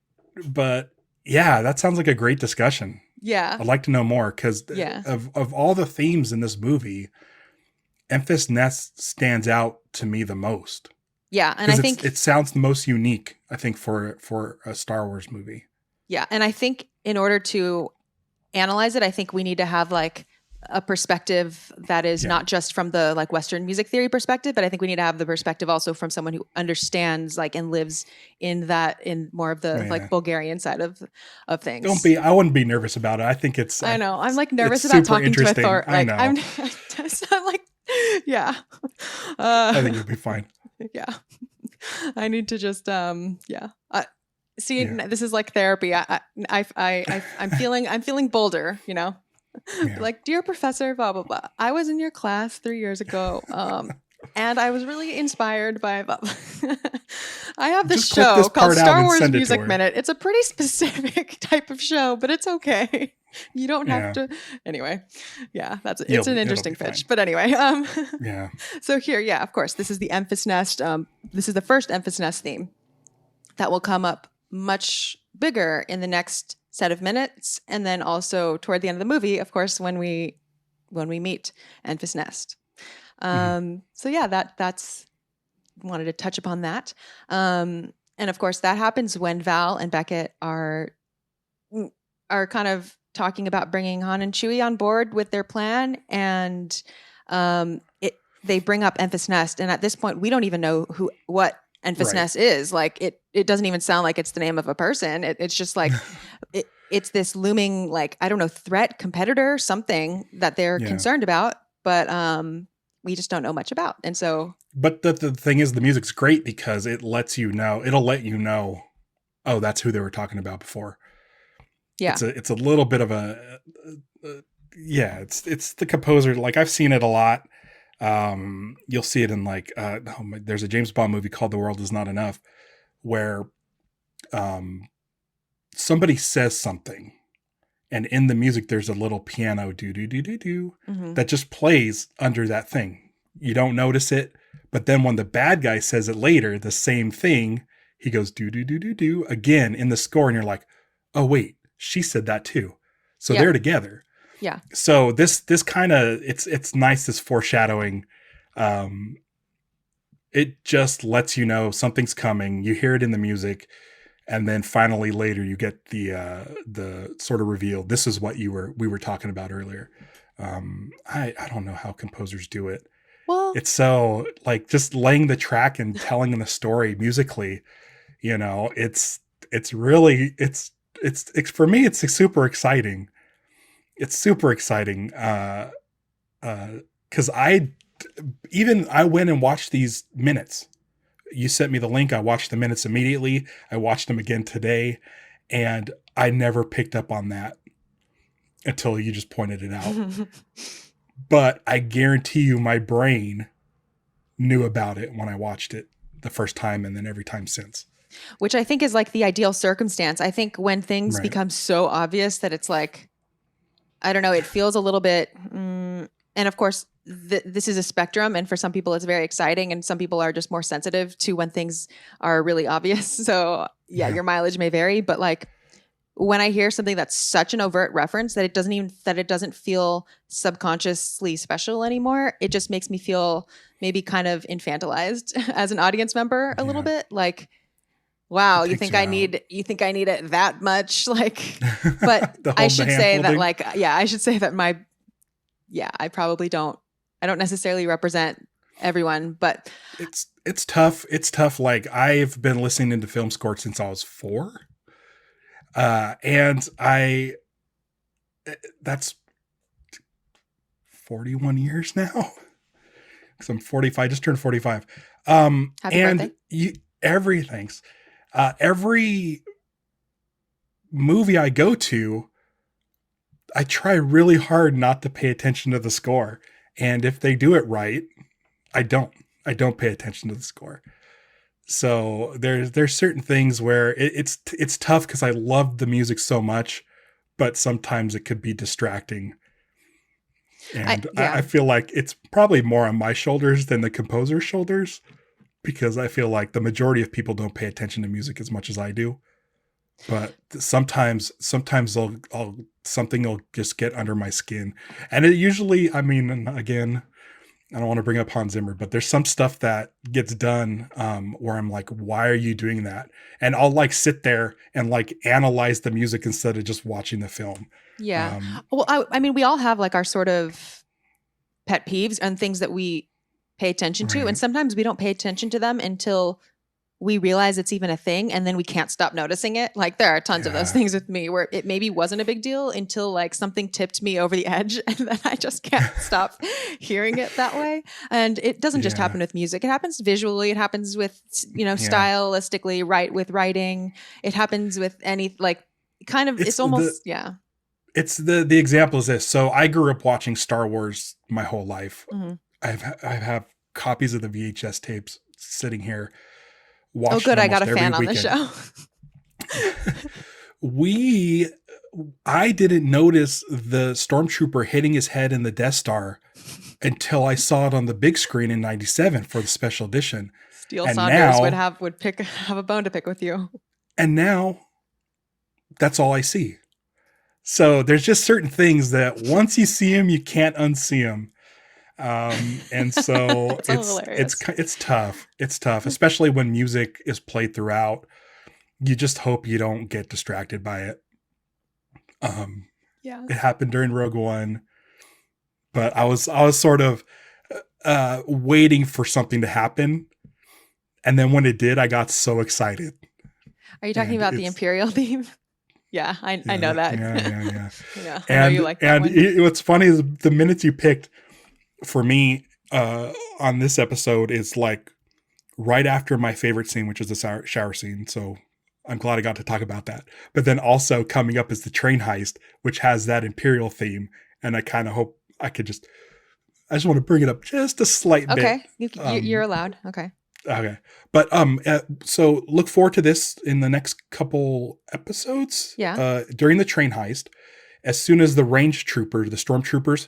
yeah, that sounds like a great discussion. Yeah. I'd like to know more, because Yeah. of all the themes in this movie, Enfys Nest stands out to me the most. Yeah, and I think it sounds the most unique, I think, for a Star Wars movie. Yeah, and I think in order to analyze it, I think we need to have like a perspective that is not just from the like Western music theory perspective, but I think we need to have the perspective also from someone who understands like and lives in more of the like Bulgarian side of things. I wouldn't be nervous about it. I think it's. I know. I'm like nervous about talking to a Thor. Like, I know. I'm like, yeah. I think you'll be fine. Yeah. I need to just see, this is like therapy. I'm feeling bolder, you know. Yeah. Like, dear professor, blah blah blah. I was in your class 3 years ago, and I was really inspired by. I have this Just clip show this called part out Star and Wars send it to Music her. Minute. It's a pretty specific type of show, but it's okay. You don't have to. Anyway, yeah, it's an It'll interesting be pitch. fine. But anyway, Yeah. so here, yeah, of course, this is the Enfys Nest. This is the first Enfys Nest theme that will come up much bigger in the next set of minutes, and then also toward the end of the movie, of course, when we meet Enfys Nest. So yeah, that's wanted to touch upon that. And of course, that happens when Val and Beckett are kind of talking about bringing Han and Chewie on board with their plan, and they bring up Enfys Nest, and at this point, we don't even know what Enfys Nest is. Like it doesn't even sound like it's the name of a person. It's just like it's this looming, like, I don't know, threat, competitor, something that they're concerned about, but we just don't know much about. And so, but the thing is, the music's great because it'll let you know, oh, that's who they were talking about before. Yeah. It's a little bit of it's the composer. Like, I've seen it a lot. You'll see it in like, there's a James Bond movie called The World Is Not Enough, where somebody says something, and in the music there's a little piano do do do do do that just plays under that thing. You don't notice it, but then when the bad guy says it later, the same thing, he goes do do do do do again in the score, and you're like, oh wait, she said that too. So they're together. Yeah. So this kind of, it's nice, this foreshadowing. It just lets you know something's coming. You hear it in the music, and then finally later you get the sort of reveal. This is what we were talking about earlier. I don't know how composers do it. Well, it's so like just laying the track and telling the story musically. You know, it's really for me it's super exciting. It's super exciting because I went and watched these minutes. You sent me the link. I watched the minutes immediately. I watched them again today, and I never picked up on that until you just pointed it out. But I guarantee you my brain knew about it when I watched it the first time, and then every time since. Which I think is like the ideal circumstance. I think when things become so obvious that it's like, I don't know, it feels a little bit, and of course, this is a spectrum, and for some people it's very exciting, and some people are just more sensitive to when things are really obvious. So yeah, your mileage may vary, but like when I hear something that's such an overt reference that it doesn't feel subconsciously special anymore, it just makes me feel maybe kind of infantilized as an audience member a little bit, like, wow, you think I need it that much? Like, but I should say that, like, I should say that I probably don't. I don't necessarily represent everyone, but it's tough. It's tough. Like, I've been listening to film score since I was 4, and that's 41 years now. Because I'm 45. I just turned 45. Happy birthday. Every movie I go to, I try really hard not to pay attention to the score. And if they do it right, I don't pay attention to the score. So there's certain things where it's tough because I love the music so much, but sometimes it could be distracting. And I feel like it's probably more on my shoulders than the composer's shoulders, because I feel like the majority of people don't pay attention to music as much as I do. But sometimes something will just get under my skin. And it usually, I mean, again, I don't want to bring up Hans Zimmer, but there's some stuff that gets done where I'm like, why are you doing that? And I'll like sit there and like analyze the music instead of just watching the film. Yeah. Well, I mean, we all have like our sort of pet peeves and things that we pay attention to. Right. And sometimes we don't pay attention to them until we realize it's even a thing, and then we can't stop noticing it. Like there are tons of those things with me where it maybe wasn't a big deal until like something tipped me over the edge, and then I just can't stop hearing it that way. And it doesn't just happen with music. It happens visually. It happens with, stylistically, with writing. It happens with any, like, kind of, it's almost, It's the example is this. So I grew up watching Star Wars my whole life. Mm-hmm. I have copies of the VHS tapes sitting here. Oh, good. I got a fan on the show. I didn't notice the stormtrooper hitting his head in the Death Star until I saw it on the big screen in '97 for the special edition. Steel Saunders would have a bone to pick with you. And now that's all I see. So there's just certain things that once you see them, you can't unsee them. And so it's tough. It's tough, especially when music is played throughout. You just hope you don't get distracted by it. It happened during Rogue One, but I was sort of waiting for something to happen, and then when it did, I got so excited. Are you talking about the Imperial theme? Yeah, I know that. Yeah. Yeah, I know you like that one. What's funny is the minutes you picked for me on this episode is like right after my favorite scene, which is the shower scene. So I'm glad I got to talk about that. But then also coming up is the train heist, which has that Imperial theme. And I kind of hope I just want to bring it up just a slight bit. Okay, you're allowed. Okay. But so look forward to this in the next couple episodes. Yeah. During the train heist, as soon as the range troopers, the stormtroopers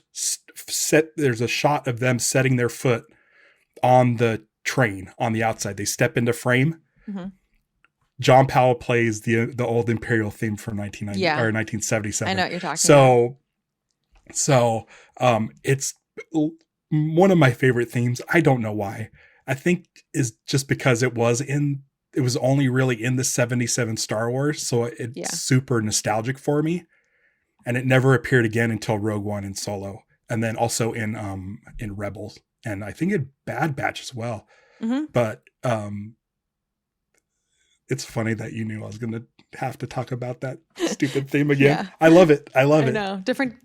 there's a shot of them setting their foot on the train on the outside. They step into frame. Mm-hmm. John Powell plays the old Imperial theme from 1990 or 1977. I know what you're talking about. So it's one of my favorite themes. I don't know why. I think is just because it was only really in the 77 Star Wars. So it's super nostalgic for me. And it never appeared again until Rogue One and Solo. And then also in Rebels. And I think in Bad Batch as well. Mm-hmm. But it's funny that you knew I was going to have to talk about that stupid theme again. Yeah. I love it. I know. Different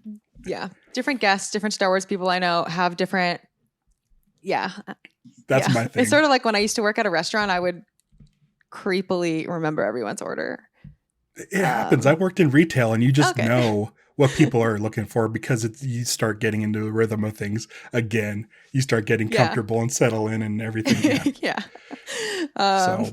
guests, different Star Wars people I know have different. Yeah. That's my thing. It's sort of like when I used to work at a restaurant, I would creepily remember everyone's order. It happens. I worked in retail and you just know what people are looking for because you start getting into the rhythm of things again. You start getting comfortable and settle in and everything. Yeah. Well,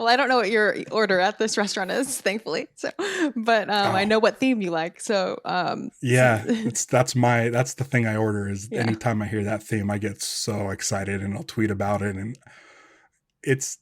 I don't know what your order at this restaurant is, thankfully. So, but I know what theme you like. So, that's the thing I order is anytime I hear that theme, I get so excited and I'll tweet about it. And it's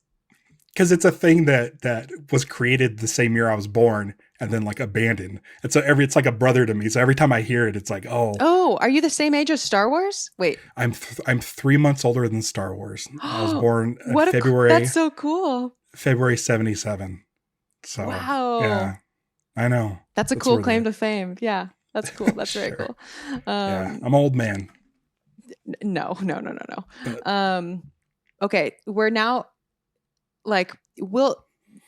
because it's a thing that was created the same year I was born and then like abandoned. And so it's like a brother to me. So every time I hear it, it's like, oh, are you the same age as Star Wars? Wait, I'm 3 months older than Star Wars. I was born February. That's so cool. February 77. So wow. Yeah, I know. That's a cool claim to fame. Yeah, that's cool. That's very cool. I'm an old man. No. Okay, we're now like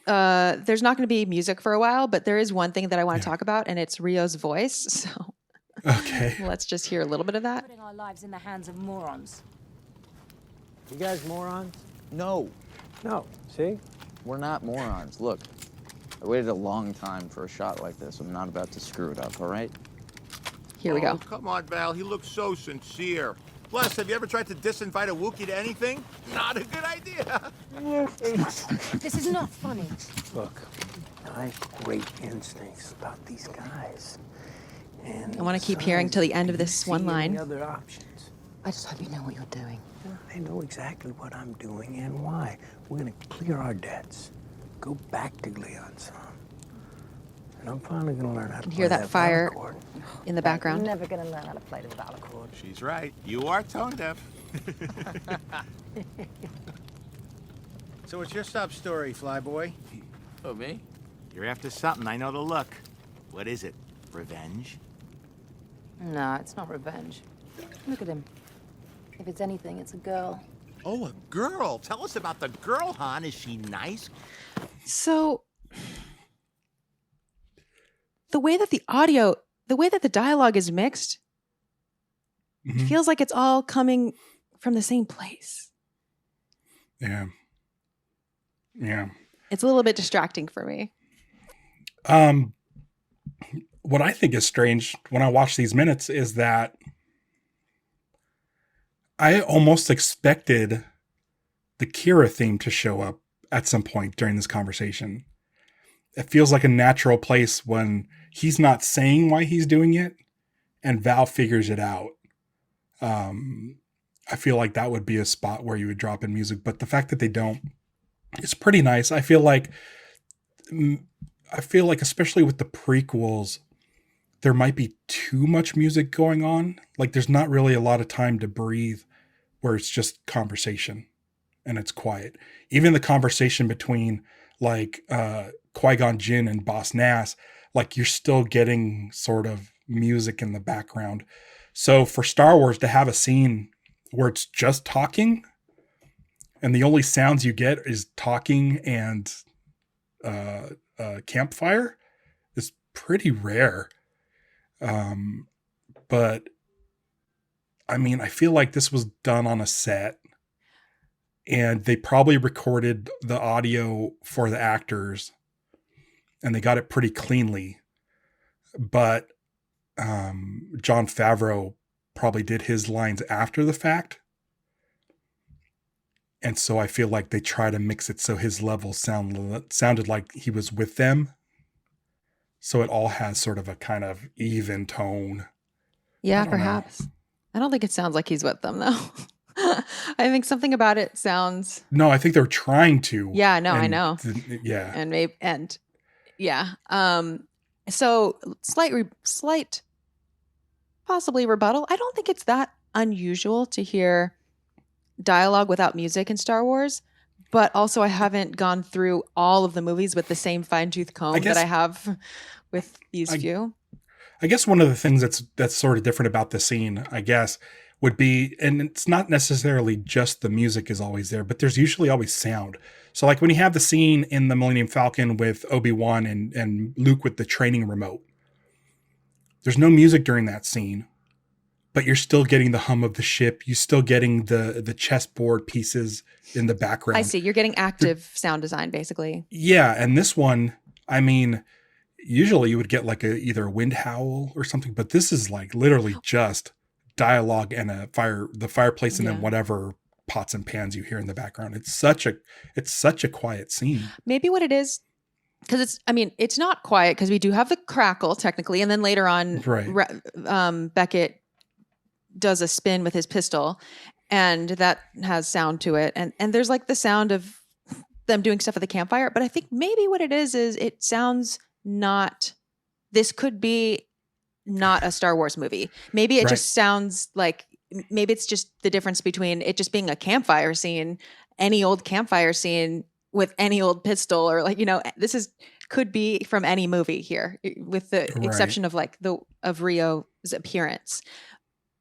there's not going to be music for a while, but there is one thing that I want to talk about, and it's Rio's voice. So okay, let's just hear a little bit of that. Putting our lives in the hands of morons. You guys morons? No. No. See? We're not morons. Look, I waited a long time for a shot like this. I'm not about to screw it up, all right? Here we go. Come on, Val. He looks so sincere. Plus, have you ever tried to disinvite a Wookiee to anything? Not a good idea. This is not funny. Look, I have great instincts about these guys. And I want to keep hearing till the end of this one line. Other options. I just hope you know what you're doing. I know exactly what I'm doing and why. We're gonna clear our debts. Go back to Leon's. And I'm finally gonna learn how to can play hear that fire Valachord. in the background. You're never gonna learn how to play the Valachord. She's right. You are tone deaf. So what's your sub story, Flyboy? Oh, me? You're after something. I know the look. What is it? Revenge? No, it's not revenge. Look at him. If it's anything, it's a girl. Oh, a girl. Tell us about the girl, Han. Is she nice? So the way that the dialogue is mixed, it Mhm. feels like it's all coming from the same place. Yeah. Yeah. It's a little bit distracting for me. What I think is strange when I watch these minutes is that I almost expected the Qi'ra theme to show up at some point during this conversation. It feels like a natural place when he's not saying why he's doing it and Val figures it out. I feel like that would be a spot where you would drop in music, but the fact that they don't, it's pretty nice. I feel like especially with the prequels, there might be too much music going on. Like there's not really a lot of time to breathe where it's just conversation and it's quiet. Even the conversation between like Qui-Gon Jinn and Boss Nass, like you're still getting sort of music in the background. So for Star Wars to have a scene where it's just talking and the only sounds you get is talking and campfire is pretty rare. But I mean, I feel like this was done on a set and they probably recorded the audio for the actors and they got it pretty cleanly. But Jon Favreau probably did his lines after the fact. And so I feel like they try to mix it so his level sounded like he was with them. So it all has sort of a kind of even tone. Yeah, I don't know. perhaps. I don't think it sounds like he's with them though. I think something about it sounds. No, I think they're trying to. Yeah, no, I And know. yeah. And yeah. So slight possibly rebuttal. I don't think it's that unusual to hear dialogue without music in Star Wars, but also I haven't gone through all of the movies with the same fine-tooth comb that I have with these few. I guess one of the things that's sort of different about the scene, I guess, would be, and it's not necessarily just the music is always there, but there's usually always sound. So like when you have the scene in the Millennium Falcon with Obi-Wan and Luke with the training remote, there's no music during that scene, but you're still getting the hum of the ship. You're still getting the chessboard pieces in the background. I see. You're getting active sound design, basically. Yeah, and this one, I mean, usually you would get like either a wind howl or something, but this is like literally just dialogue and the fireplace and then whatever pots and pans you hear in the background. It's such a quiet scene. Maybe what it is, because it's not quiet because we do have the crackle technically, and then later on, Beckett does a spin with his pistol, and that has sound to it, and there's like the sound of them doing stuff at the campfire. But I think maybe what it is it sounds not. This could be not a Star Wars movie. Maybe it just sounds like. Maybe it's just the difference between it just being a campfire scene, any old campfire scene with any old pistol, or like, this could be from any movie here, with the exception of like of Rio's appearance.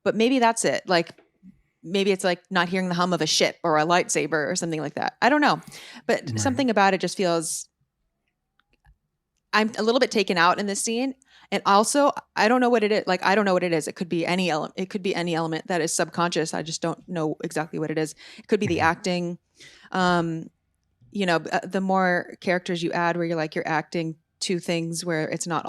But maybe that's it. Like maybe it's like not hearing the hum of a ship or a lightsaber or something like that. I don't know, but something about it just feels. I'm a little bit taken out in this scene. And also, I don't know what it is. Like, I don't know what it is. It could be any element. It could be any element that is subconscious. I just don't know exactly what it is. It could be the acting. the more characters you add where you're acting two things where it's not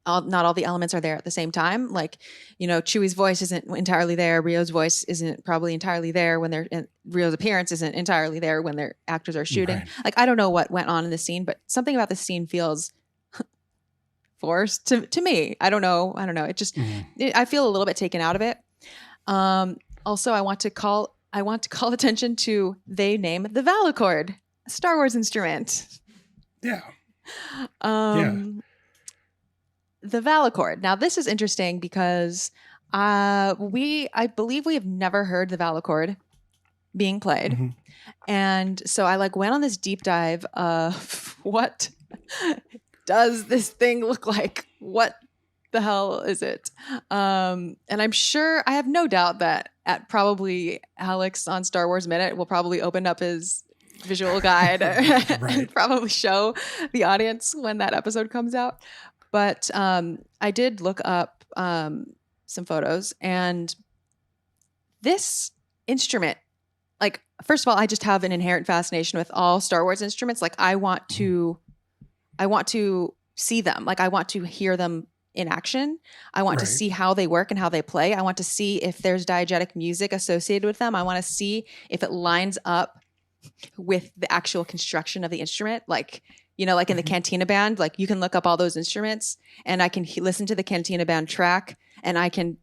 not all the elements are there at the same time. Like, Chewie's voice isn't entirely there. Rio's voice isn't probably entirely there Rio's appearance isn't entirely there when their actors are shooting. Right. Like, I don't know what went on in this scene, but something about this scene feels forced to me. I don't know. It just, I feel a little bit taken out of it. Also, I want to call attention to they name the Valachord, a Star Wars instrument. Yeah. The Valachord. Now, this is interesting because I believe we have never heard the Valachord being played. Mm-hmm. And so I went on this deep dive of what does this thing look like? What the hell is it? And I'm sure, I have no doubt that at probably Alex on Star Wars Minute will probably open up his visual guide and probably show the audience when that episode comes out. But I did look up some photos, and this instrument, first of all, I just have an inherent fascination with all Star Wars instruments. I want to see them. I want to hear them in action. I want to see how they work and how they play. I want to see if there's diegetic music associated with them. I want to see if it lines up with the actual construction of the instrument. In the Cantina Band, you can look up all those instruments and I can listen to the Cantina Band track and I can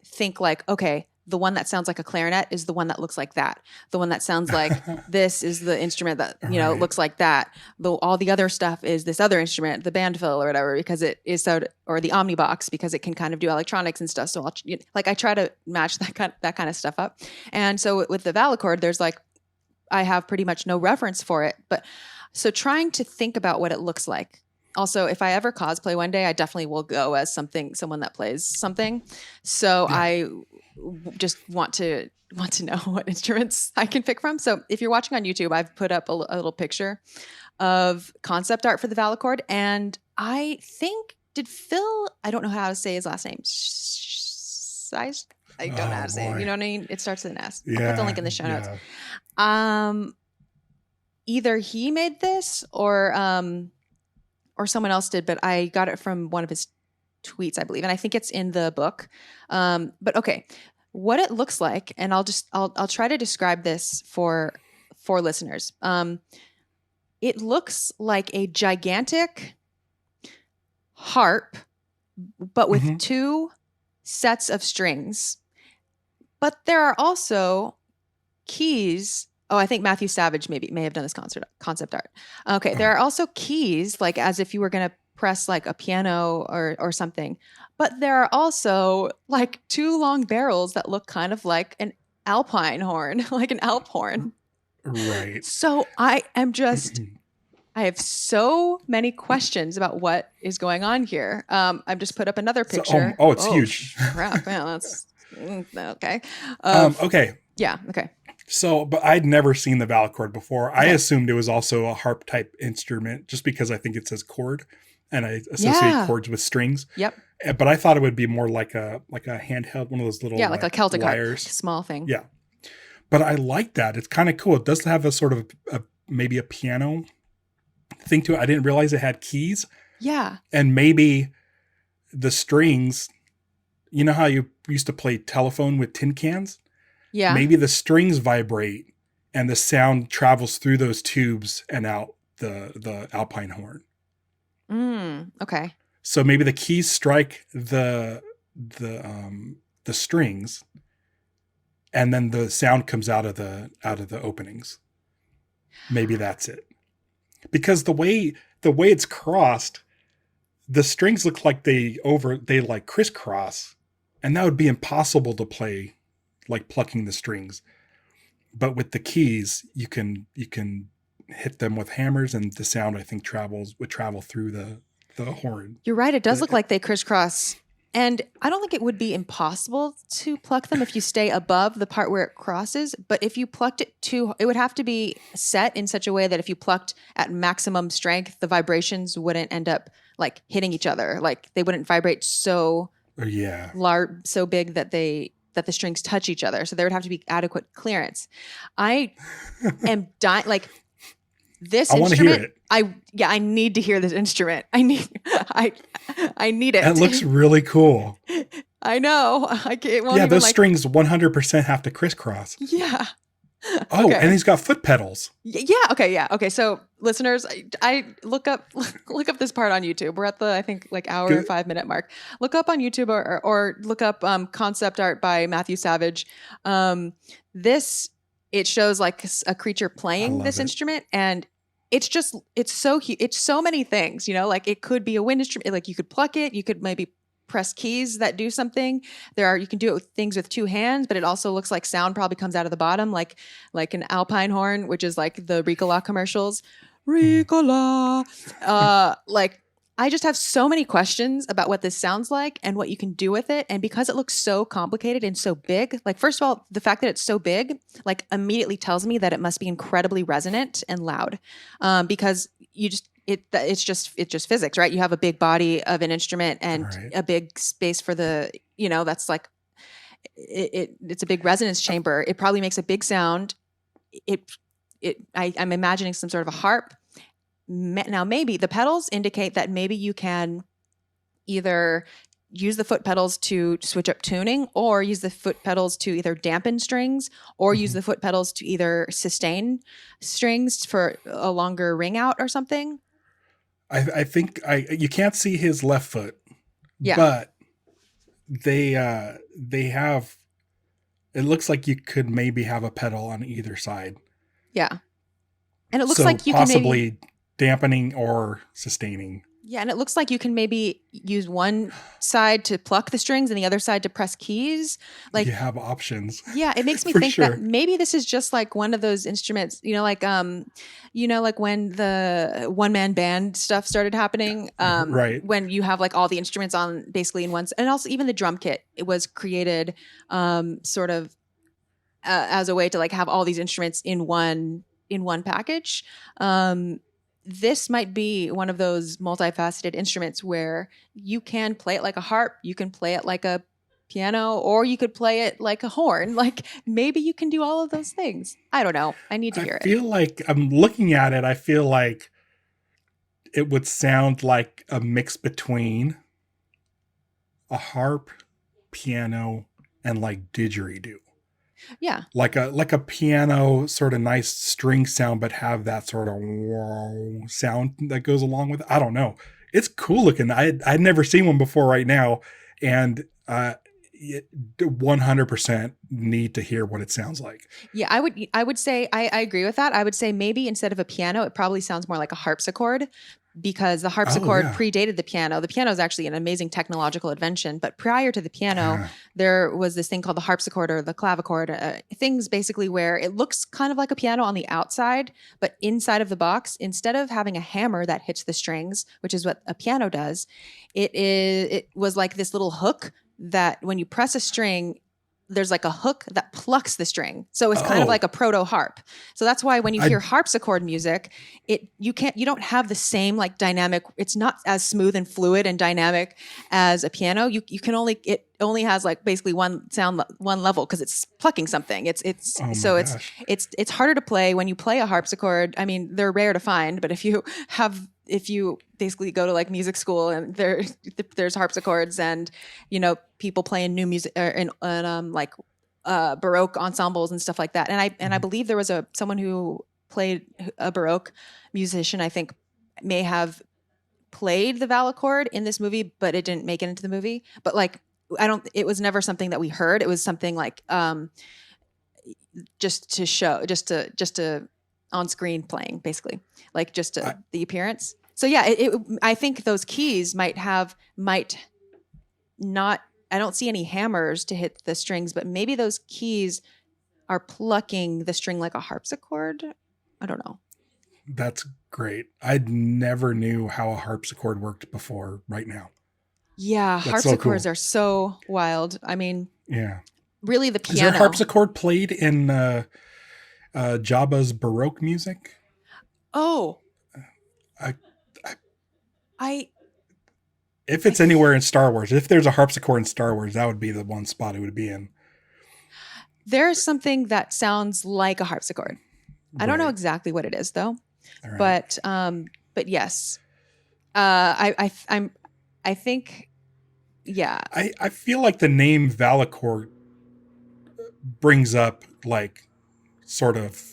think okay, the one that sounds like a clarinet is the one that looks like that. The one that sounds like this is the instrument that, looks like that. All the other stuff is this other instrument, the bandfill or whatever, because it is or the Omnibox, because it can kind of do electronics and stuff. So I try to match that kind of stuff up. And so with the Valachord, there's I have pretty much no reference for it, but so trying to think about what it looks like. Also, if I ever cosplay one day, I definitely will go as someone that plays something. So I just want to know what instruments I can pick from. So if you're watching on YouTube, I've put up a little picture of concept art for the Valachord. And I think, did Phil, I don't know how to say his last name. I don't know how to say it. You know what I mean? It starts with an S. I'll put the link in the show notes. Either he made this or someone else did, but I got it from one of his tweets, I believe. And I think it's in the book. But okay, what it looks like, and I'll try to describe this for listeners. It looks like a gigantic harp, but with two sets of strings. But there are also keys. Oh, I think Matthew Savage may have done this concept art. Okay, there are also keys, as if you were going to press a piano or something. But there are also two long barrels that look kind of like an alpine horn, like an Alp horn. Right. So I have so many questions about what is going on here. I've just put up another picture. So, it's huge. Crap, man, that's okay. Okay. Yeah. Okay. So, but I'd never seen the Valachord before. I assumed it was also a harp type instrument just because I think it says chord and I associate chords with strings. Yep. But I thought it would be more like a handheld, one of those little like a Celtic wires. Harp, small thing. Yeah. But I like that. It's kind of cool. It does have a sort of maybe a piano thing to it. I didn't realize it had keys. Yeah. And maybe the strings, you know how you used to play telephone with tin cans? Yeah. Maybe the strings vibrate and the sound travels through those tubes and out the alpine horn. Okay. So maybe the keys strike the strings and then the sound comes out of the openings. Maybe that's it. Because the way it's crossed, the strings look like they crisscross, and that would be impossible to play plucking the strings. But with the keys, you can hit them with hammers and the sound, I think, would travel through the horn. You're right. It does look like they crisscross. And I don't think it would be impossible to pluck them if you stay above the part where it crosses. But if you plucked it it would have to be set in such a way that if you plucked at maximum strength, the vibrations wouldn't end up hitting each other. They wouldn't vibrate so large, so big that the strings touch each other. So there would have to be adequate clearance. I am dying. This I want to hear instrument, it. I need to hear this instrument. I need it. It looks really cool. I know. It won't Yeah, even those like, strings 100% have to crisscross. yeah. Oh, Okay. and he's got foot pedals. Yeah. Okay. Yeah. Okay. So, listeners, I look up this part on YouTube. We're at the, I think, like hour and Good. 5-minute mark. Look up on YouTube or look up concept art by Matthew Savage. This, it shows like a creature playing this instrument, and it's so huge. It's so many things, like it could be a wind instrument. Like you could pluck it. You could maybe press keys that do something. You can do it with things with 2 hands, but it also looks like sound probably comes out of the bottom, like an alpine horn, which is like the Ricola commercials. Ricola. Like I just have so many questions about what this sounds like and what you can do with it. And because it looks so complicated and so big, like first of all, the fact that it's so big, like immediately tells me that it must be incredibly resonant and loud. Because it's just physics, right? You have a big body of an instrument and a big space for the, that's like, it's a big resonance chamber. It probably makes a big sound. I'm imagining some sort of a harp. Now, maybe the pedals indicate that maybe you can either use the foot pedals to switch up tuning, or use the foot pedals to either dampen strings, or use the foot pedals to either sustain strings for a longer ring out or something. I think you can't see his left foot, yeah, but they have. It looks like you could maybe have a pedal on either side. Yeah, and it looks so like you possibly can maybe dampening or sustaining. Yeah, and it looks like you can maybe use one side to pluck the strings and the other side to press keys. Like you have options. Yeah, it makes me For think sure. that maybe this is just like one of those instruments, like when the one-man band stuff started happening, right? When you have like all the instruments on basically in one, and also even the drum kit, it was created sort of as a way to like have all these instruments in one package. This might be one of those multifaceted instruments where you can play it like a harp, you can play it like a piano, or you could play it like a horn. Like maybe you can do all of those things. I don't know. I need to hear it. I feel like I'm looking at it. I feel like it would sound like a mix between a harp, piano, and like didgeridoo. Yeah. Like a piano sort of nice string sound, but have that sort of wow sound that goes along with it. I don't know. It's cool looking. I'd never seen one before right now. And 100% need to hear what it sounds like. Yeah, I would say I agree with that. I would say maybe instead of a piano, it probably sounds more like a harpsichord, because the harpsichord predated the piano. The piano is actually an amazing technological invention, but prior to the piano, there was this thing called the harpsichord or the clavichord, things basically where it looks kind of like a piano on the outside, but inside of the box, instead of having a hammer that hits the strings, which is what a piano does, it was like this little hook that when you press a string, there's like a hook that plucks the string. So it's kind of like a proto harp. So that's why when you hear harpsichord music, you don't have the same like dynamic. It's not as smooth and fluid and dynamic as a piano. It only has like basically one level because it's plucking something. It's harder to play when you play a harpsichord. I mean, they're rare to find, but if you basically go to like music school and there's harpsichords and people playing new music and Baroque ensembles and stuff like that. And I believe there was someone who played a Baroque musician, I think may have played the Valachord in this movie, but it didn't make it into the movie. But like it was never something that we heard. It was something like just to on screen playing, basically, like just the appearance. So yeah, I think those keys might not. I don't see any hammers to hit the strings, but maybe those keys are plucking the string like a harpsichord. I don't know. That's great. I never knew how a harpsichord worked before right now. Yeah, That's harpsichords so cool. are so wild. I mean, yeah. Really, the piano. Is there harpsichord played in Jabba's Baroque music? Oh. If it's anywhere in Star Wars, if there's a harpsichord in Star Wars, that would be the one spot it would be in. There's something that sounds like a harpsichord. I don't know exactly what it is, though. All right. But yes, I think, yeah. I feel like the name Valachord brings up like sort of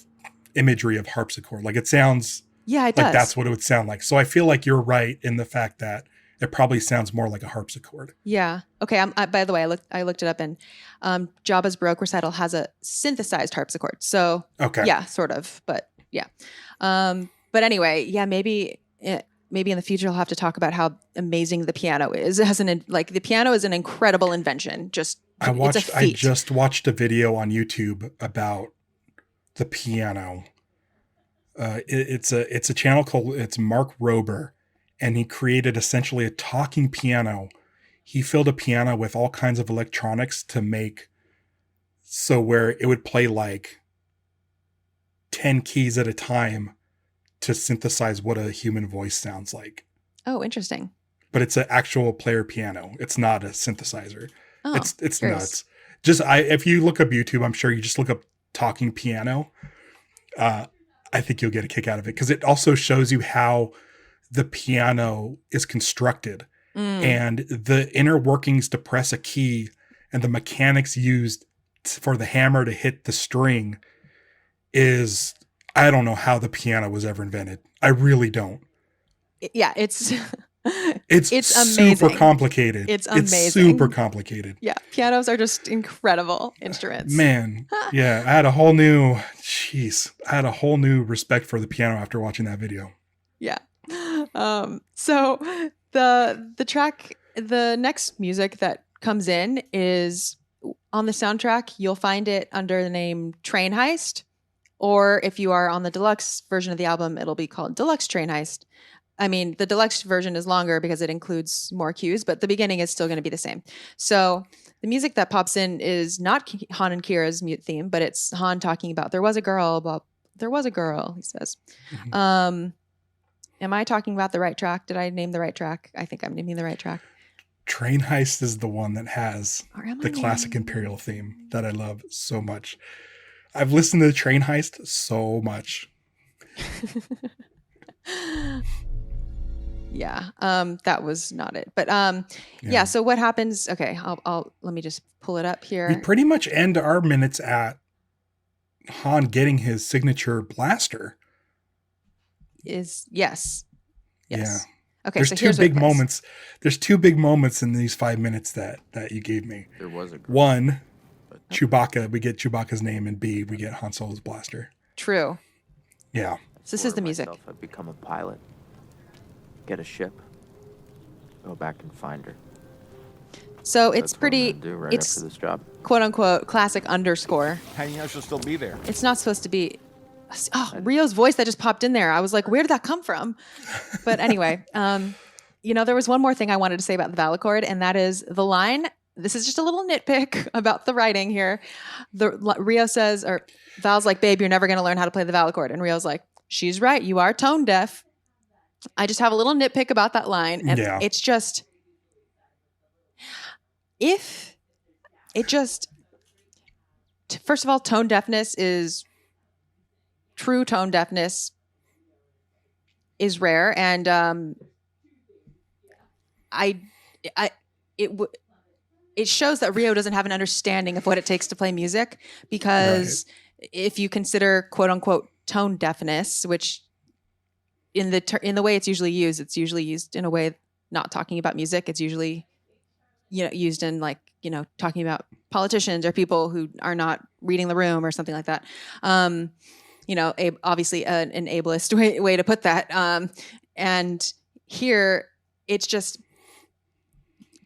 imagery of harpsichord. Like it sounds Yeah, it like does. that's what it would sound like. So I feel like you're right in the fact that it probably sounds more like a harpsichord. Yeah. Okay. By the way, I looked it up, and Jabba's Baroque recital has a synthesized harpsichord. So Okay. yeah, sort of, but yeah. But anyway, yeah, maybe in the future I'll have to talk about how amazing the piano is. The piano is an incredible invention. It's a feat. I just watched a video on YouTube about the piano. It's a channel it's Mark Rober, and he created essentially a talking piano. He filled a piano with all kinds of electronics to make so where it would play like 10 keys at a time to synthesize what a human voice sounds like. Oh, interesting. But it's an actual player piano. It's not a synthesizer. Oh, it's curious. nuts. If you look up YouTube, I'm sure you just look up talking piano. I think you'll get a kick out of it because it also shows you how the piano is constructed and the inner workings to press a key and the mechanics used for the hammer to hit the string is, I don't know how the piano was ever invented. I really don't. Yeah, it's super amazing. Complicated. It's amazing. It's super complicated. Yeah, pianos are just incredible instruments. Man, yeah, I had a whole new respect for the piano after watching that video. Yeah. So the next music that comes in is on the soundtrack. You'll find it under the name Train Heist, or if you are on the deluxe version of the album, it'll be called Deluxe Train Heist. I mean, the deluxe version is longer because it includes more cues, but the beginning is still going to be the same. So the music that pops in is not Han and Qi'ra's mute theme, but it's Han talking about there was a girl, he says. Mm-hmm. Am I talking about the right track? Did I name the right track? I think I'm naming the right track. Train Heist is the one that has the classic Imperial theme that I love so much. I've listened to Train Heist so much. Yeah, that was not it. But yeah. So what happens? Okay, I'll let me just pull it up here. We pretty much end our minutes at Han getting his signature blaster. Yes. Yeah. Okay. There's so two here's big what plays. moments. There's two big moments in these 5 minutes that you gave me. There was a girl. One, Chewbacca. We get Chewbacca's name, and B, we get Han Solo's blaster. True. Yeah. So this is the music. I'd become a pilot, get a ship, go back and find her. So it's That's what I'm pretty. gonna do right It's after this job. quote unquote classic underscore. How do you know she'll still be there? It's not supposed to be. Oh, Rio's voice that just popped in there. I was like, where did that come from? But anyway, there was one more thing I wanted to say about the Valachord, and that is the line. This is just a little nitpick about the writing here. Rio says, or Val's like, babe, you're never going to learn how to play the Valachord. And Rio's like, she's right. You are tone deaf. I just have a little nitpick about that line. And it's just, first of all, tone deafness is, true tone deafness is rare. And it shows that Rio doesn't have an understanding of what it takes to play music, because if you consider quote unquote tone deafness, which in the way it's usually used in a way not talking about music. It's usually, used in talking about politicians or people who are not reading the room or something like that. Obviously an ableist way to put that. And here it's just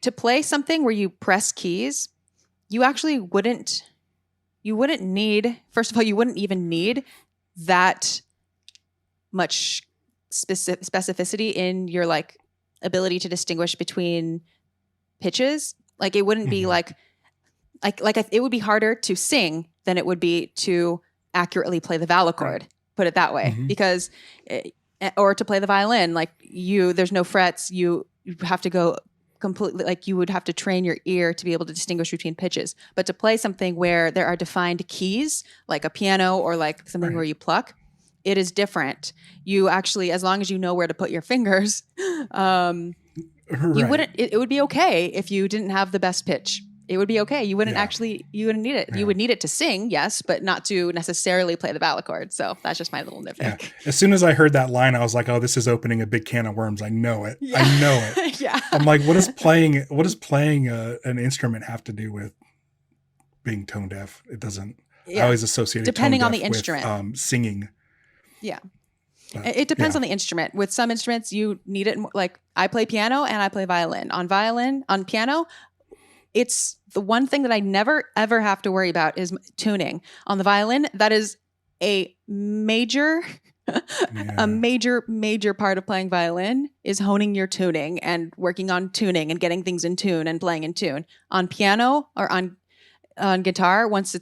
to play something where you press keys, you actually wouldn't need, first of all, you wouldn't even need that much specificity in your ability to distinguish between pitches. Like it wouldn't be like it would be harder to sing than it would be to accurately play the Valachord, put it that way, because or to play the violin, there's no frets, you have to go completely, you would have to train your ear to be able to distinguish between pitches. But to play something where there are defined keys, like a piano or something where you pluck, it is different. You actually, as long as you know where to put your fingers, you wouldn't. It would be okay if you didn't have the best pitch. It would be okay. You wouldn't you wouldn't need it. Yeah. You would need it to sing, yes, but not to necessarily play the Valachord. So that's just my little nitpick. Yeah. As soon as I heard that line, I was like, oh, this is opening a big can of worms. I know it. Yeah. I know it. Yeah. I'm like, what does playing an instrument have to do with being tone deaf? It doesn't. I always associate depending on the instrument with singing. Yeah. It depends on the instrument. With some instruments, you need it. Like I play piano and I play violin. On piano, it's the one thing that I never, ever have to worry about is tuning. On the violin, that is a major, major part of playing violin is honing your tuning and working on tuning and getting things in tune and playing in tune. On piano or on guitar, once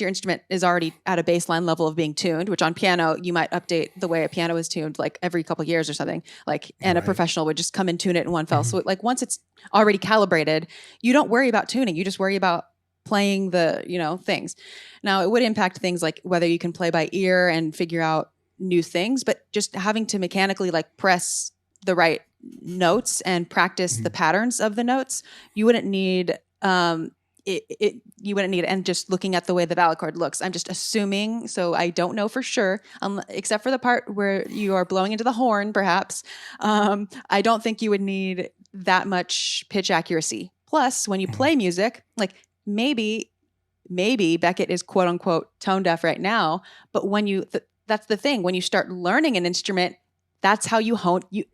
your instrument is already at a baseline level of being tuned, which on piano you might update the way a piano is tuned like every couple of years or something, like, and a professional would just come and tune it in one fell. So like once it's already calibrated, you don't worry about tuning. You just worry about playing the, things. Now it would impact things like whether you can play by ear and figure out new things, but just having to mechanically like press the right notes and practice the patterns of the notes, you wouldn't need, you wouldn't need it. And just looking at the way the Valachord looks, I'm just assuming, so I don't know for sure, except for the part where you are blowing into the horn, perhaps. I don't think you would need that much pitch accuracy. Plus, when you play music, like maybe Beckett is quote unquote tone deaf right now, but when that's the thing, when you start learning an instrument, that's how you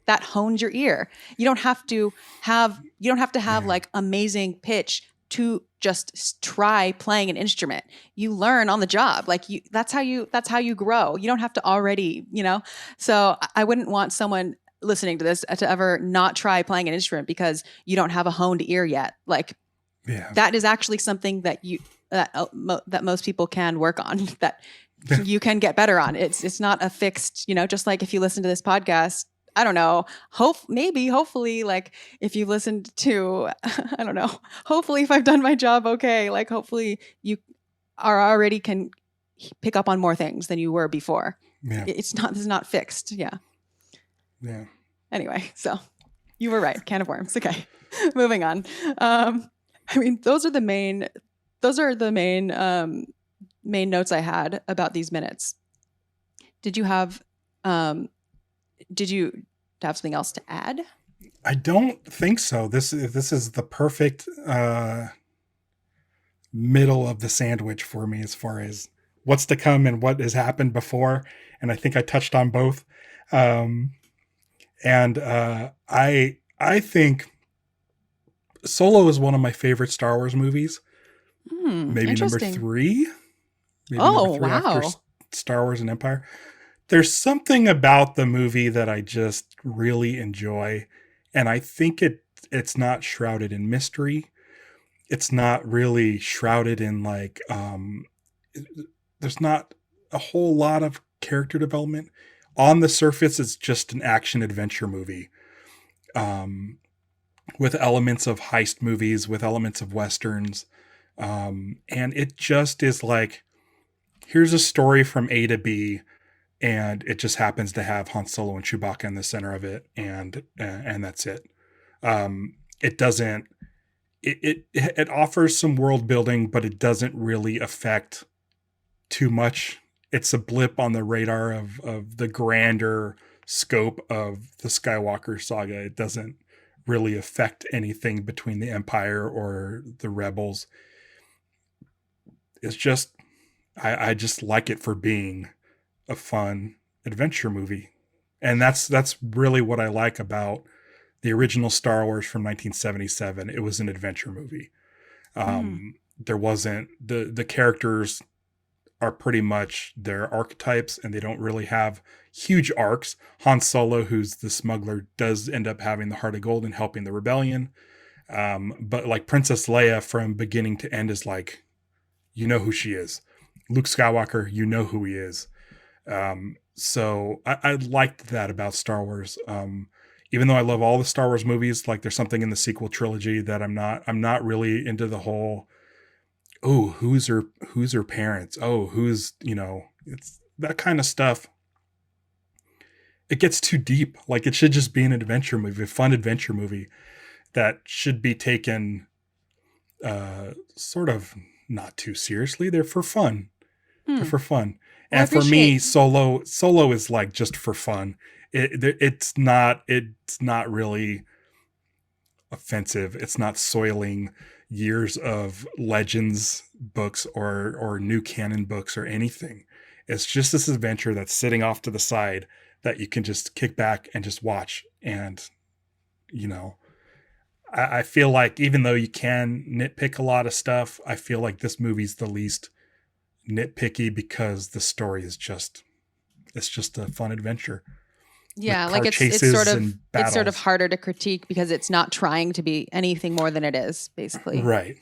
that hones your ear. You don't have to have like amazing pitch to just try playing an instrument. You learn on the job. Like that's how you grow. You don't have to already, So I wouldn't want someone listening to this to ever not try playing an instrument because you don't have a honed ear yet. Like that is actually something that that most people can work on, that you can get better on. It's not a fixed, just like if you listen to this podcast, I don't know, hopefully, like if you've listened to, I don't know, hopefully if I've done my job okay, like hopefully you are already can pick up on more things than you were before. Yeah. This is not fixed. Yeah. Yeah. Anyway, so you were right. Can of worms. Okay. Moving on. Those are the main notes I had about these minutes. Did you have something else to add? I don't think so. This is the perfect middle of the sandwich for me as far as what's to come and what has happened before. And I think I touched on both. I think Solo is one of my favorite Star Wars movies. Maybe number 3. Wow. After Star Wars and Empire. There's something about the movie that I just really enjoy. And I think it's not shrouded in mystery. It's not really shrouded in like, there's not a whole lot of character development. On the surface, it's just an action adventure movie. With elements of heist movies, with elements of Westerns. And it just is like, here's a story from A to B. And it just happens to have Han Solo and Chewbacca in the center of it, and that's it. It offers some world building, but it doesn't really affect too much. It's a blip on the radar of the grander scope of the Skywalker saga. It doesn't really affect anything between the Empire or the Rebels. It's just, I just like it for being a fun adventure movie. And that's really what I like about the original Star Wars from 1977. It was an adventure movie. There wasn't the characters are pretty much their archetypes, and they don't really have huge arcs. Han Solo, who's the smuggler, does end up having the heart of gold and helping the rebellion. But like Princess Leia from beginning to end is like, you know who she is. Luke Skywalker, you know who he is. So I liked that about Star Wars. Even though I love all the Star Wars movies, like there's something in the sequel trilogy that I'm not really into the whole, who's her parents? Who's, it's that kind of stuff. it gets too deep. Like it should just be an adventure movie, a fun adventure movie that should be taken sort of not too seriously. They're for fun. They're for fun. Well, and for me, Solo is like just for fun. It's not really offensive. It's not soiling years of Legends books or new canon books or anything. It's just this adventure that's sitting off to the side that you can just kick back and just watch. And, you know, I feel like even though you can nitpick a lot of stuff, I feel like this movie's the least nitpicky because the story is it's just a fun adventure. Yeah, like it's sort of harder to critique because it's not trying to be anything more than it is, basically. Right.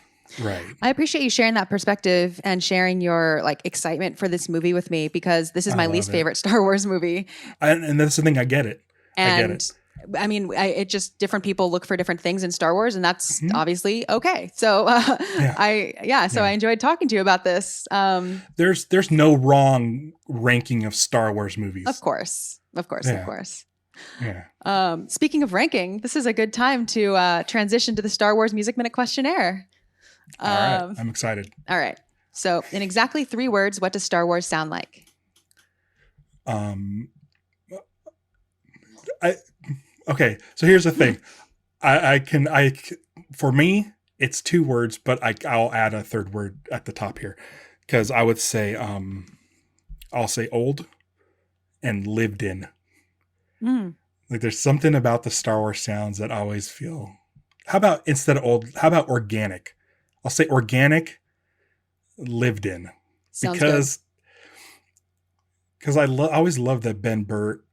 I appreciate you sharing that perspective and sharing your like excitement for this movie with me because this is my least favorite Star Wars movie. And that's the thing, I get it. I mean, it just different people look for different things in Star Wars, and that's obviously okay. So I enjoyed talking to you about this. There's no wrong ranking of Star Wars movies. Of course. Yeah. Speaking of ranking, this is a good time to transition to the Star Wars Music Minute Questionnaire. All right. I'm excited. All right. So in exactly 3 words, what does Star Wars sound like? Okay. So here's the thing. For me, it's 2 words, but I'll add a 3rd word at the top here. Cause I would say, I'll say old and lived in. Like there's something about the Star Wars sounds that I always feel. How about instead of old, how about organic? I'll say organic, lived in. Sounds Because I always loved that Ben Burtt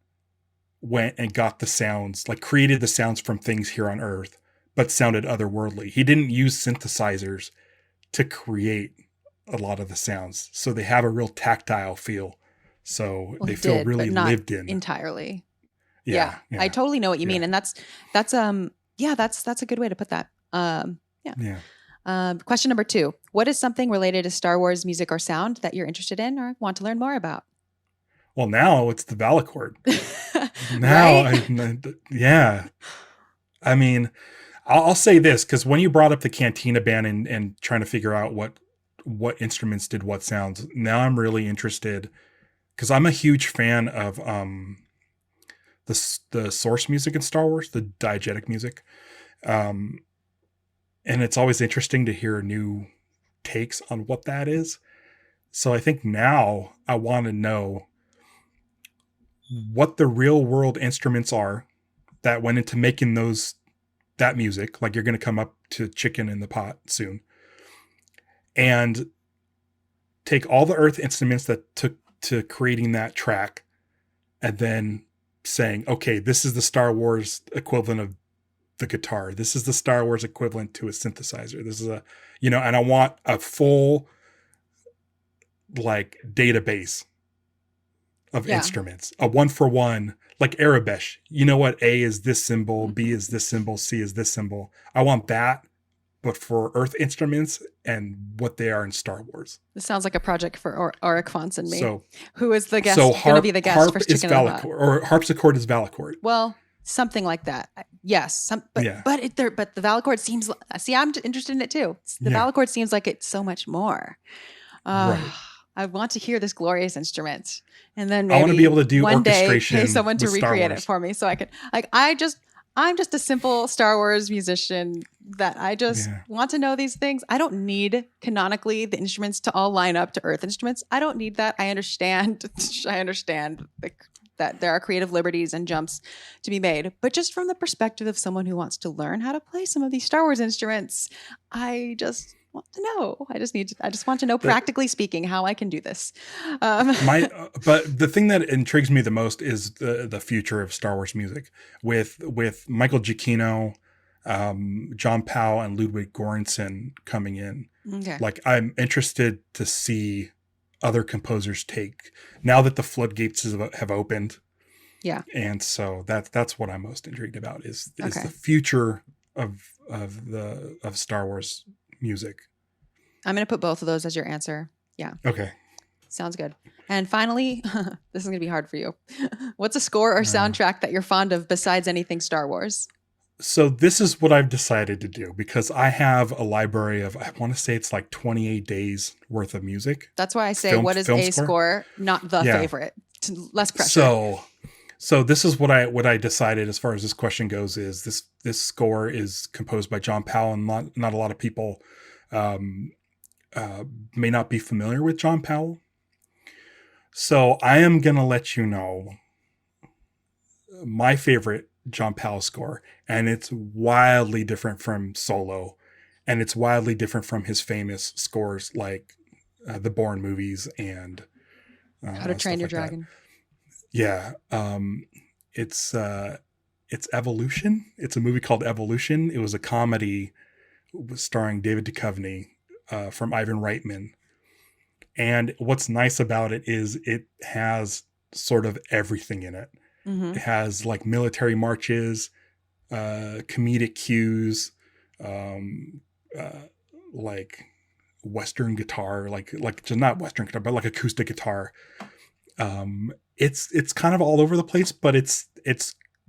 went and got the sounds, like created the sounds from things here on Earth, but sounded otherworldly. He didn't use synthesizers to create a lot of the sounds. So they have a real tactile feel. So they feel really lived in. Entirely. Yeah. I totally know what you mean. And that's a good way to put that. Question number 2. What is something related to Star Wars music or sound that you're interested in or want to learn more about? Well, now it's the Valachord. Right? I mean, I'll say this, because when you brought up the Cantina band and trying to figure out what instruments did what sounds, now I'm really interested, because I'm a huge fan of the source music in Star Wars, the diegetic music. And it's always interesting to hear new takes on what that is. So I think now I want to know what the real world instruments are that went into making that music. Like you're going to come up to Chicken in the Pot soon, and take all the Earth instruments that took to creating that track, and then saying, okay, this is the Star Wars equivalent of the guitar. This is the Star Wars equivalent to a synthesizer. This is and I want a full like database of instruments, a 1-for-1, like Arabesh. You know what? A is this symbol, B is this symbol, C is this symbol. I want that, but for Earth instruments and what they are in Star Wars. This sounds like a project for Auric Fonts and me. So, who is the guest? Going to be the guest for Chicken in the Pot? Or harpsichord is Valachord. Well, something like that. Yes. But the Valachord seems. See, I'm interested in it too. The Valachord seems like it's so much more. Right. I want to hear this glorious instrument, and then maybe I want to be able to do one day orchestration. Pay someone to recreate it for me, so I can. Like, I'm just a simple Star Wars musician that I just want to know these things. I don't need canonically the instruments to all line up to Earth instruments. I don't need that. I understand. That there are creative liberties and jumps to be made, but just from the perspective of someone who wants to learn how to play some of these Star Wars instruments, I just want to know. I just want to know, practically speaking, how I can do this. But the thing that intrigues me the most is the future of Star Wars music with Michael Giacchino, John Powell, and Ludwig Göransson coming in. Okay. Like, I'm interested to see other composers take now that the floodgates have opened. Yeah. And so that's what I'm most intrigued about is the future of Star Wars music. I'm going to put both of those as your answer. Yeah. Okay. Sounds good. And finally, this is going to be hard for you. What's a score or soundtrack that you're fond of besides anything Star Wars? So this is what I've decided to do because I have a library of, I want to say it's like 28 days worth of music. That's why I say, what is a score, not the favorite? Less pressure. So this is what I decided as far as this question goes is this score is composed by John Powell, and not a lot of people may not be familiar with John Powell. So I am going to let you know my favorite John Powell score, and it's wildly different from Solo, and it's wildly different from his famous scores like the Bourne movies and How to Train Your Dragon. Yeah. It's Evolution. It's a movie called Evolution. It was a comedy starring David Duchovny from Ivan Reitman. And what's nice about it is it has sort of everything in it. Mm-hmm. It has like military marches, comedic cues, like Western guitar, like just not Western guitar, but like acoustic guitar. It's kind of all over the place, but it's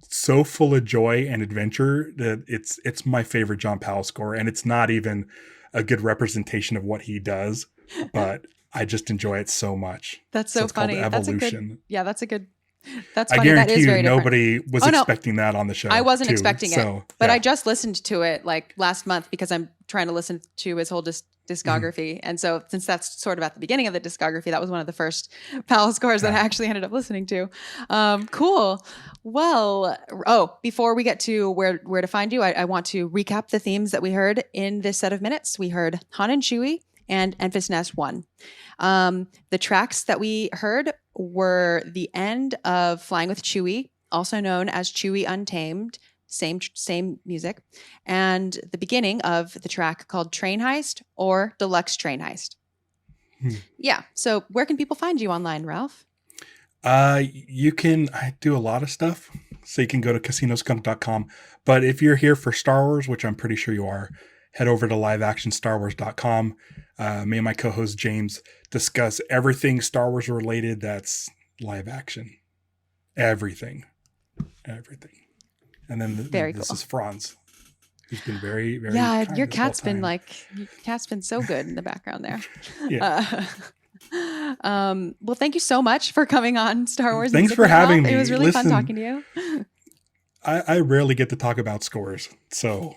so full of joy and adventure that it's my favorite John Powell score, and it's not even a good representation of what he does, but I just enjoy it so much. That's so funny. That's Evolution. That's funny. I guarantee you nobody was expecting that on the show. I wasn't expecting it, but I just listened to it like last month because I'm trying to listen to his whole discography. Mm-hmm. And so since that's sort of at the beginning of the discography, that was one of the first Powell scores that I actually ended up listening to. Cool. Well, before we get to where to find you, I want to recap the themes that we heard in this set of minutes. We heard Han and Chewie and Enfys Nest 1. The tracks that we heard were the end of Flying with Chewie, also known as Chewie Untamed, same music, and the beginning of the track called Train Heist or Deluxe Train Heist. Yeah. So where can people find you online, Ralph? I do a lot of stuff. So you can go to casinoskunk.com. But if you're here for Star Wars, which I'm pretty sure you are, head over to liveactionstarwars.com. Me and my co-host James discuss everything Star Wars related that's live action. Everything. And then this is Franz, who's been very, very kind your cat's been so good in the background there. Yeah. Well, thank you so much for coming on Star Wars. Thanks for having me. It was really fun talking to you. I rarely get to talk about scores, so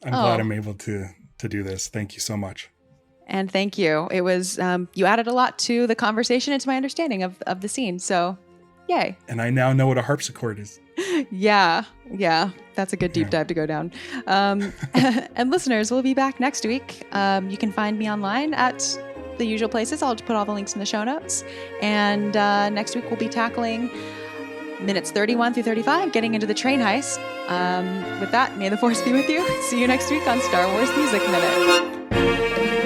I'm glad I'm able to do this. Thank you so much. And thank you. It was you added a lot to the conversation and to my understanding of the scene. So, yay. And I now know what a harpsichord is. Yeah. That's a good deep dive to go down. And listeners, we'll be back next week. You can find me online at the usual places. I'll put all the links in the show notes. And next week we'll be tackling minutes 31 through 35, getting into the train heist. With that, may the force be with you. See you next week on Star Wars Music Minute.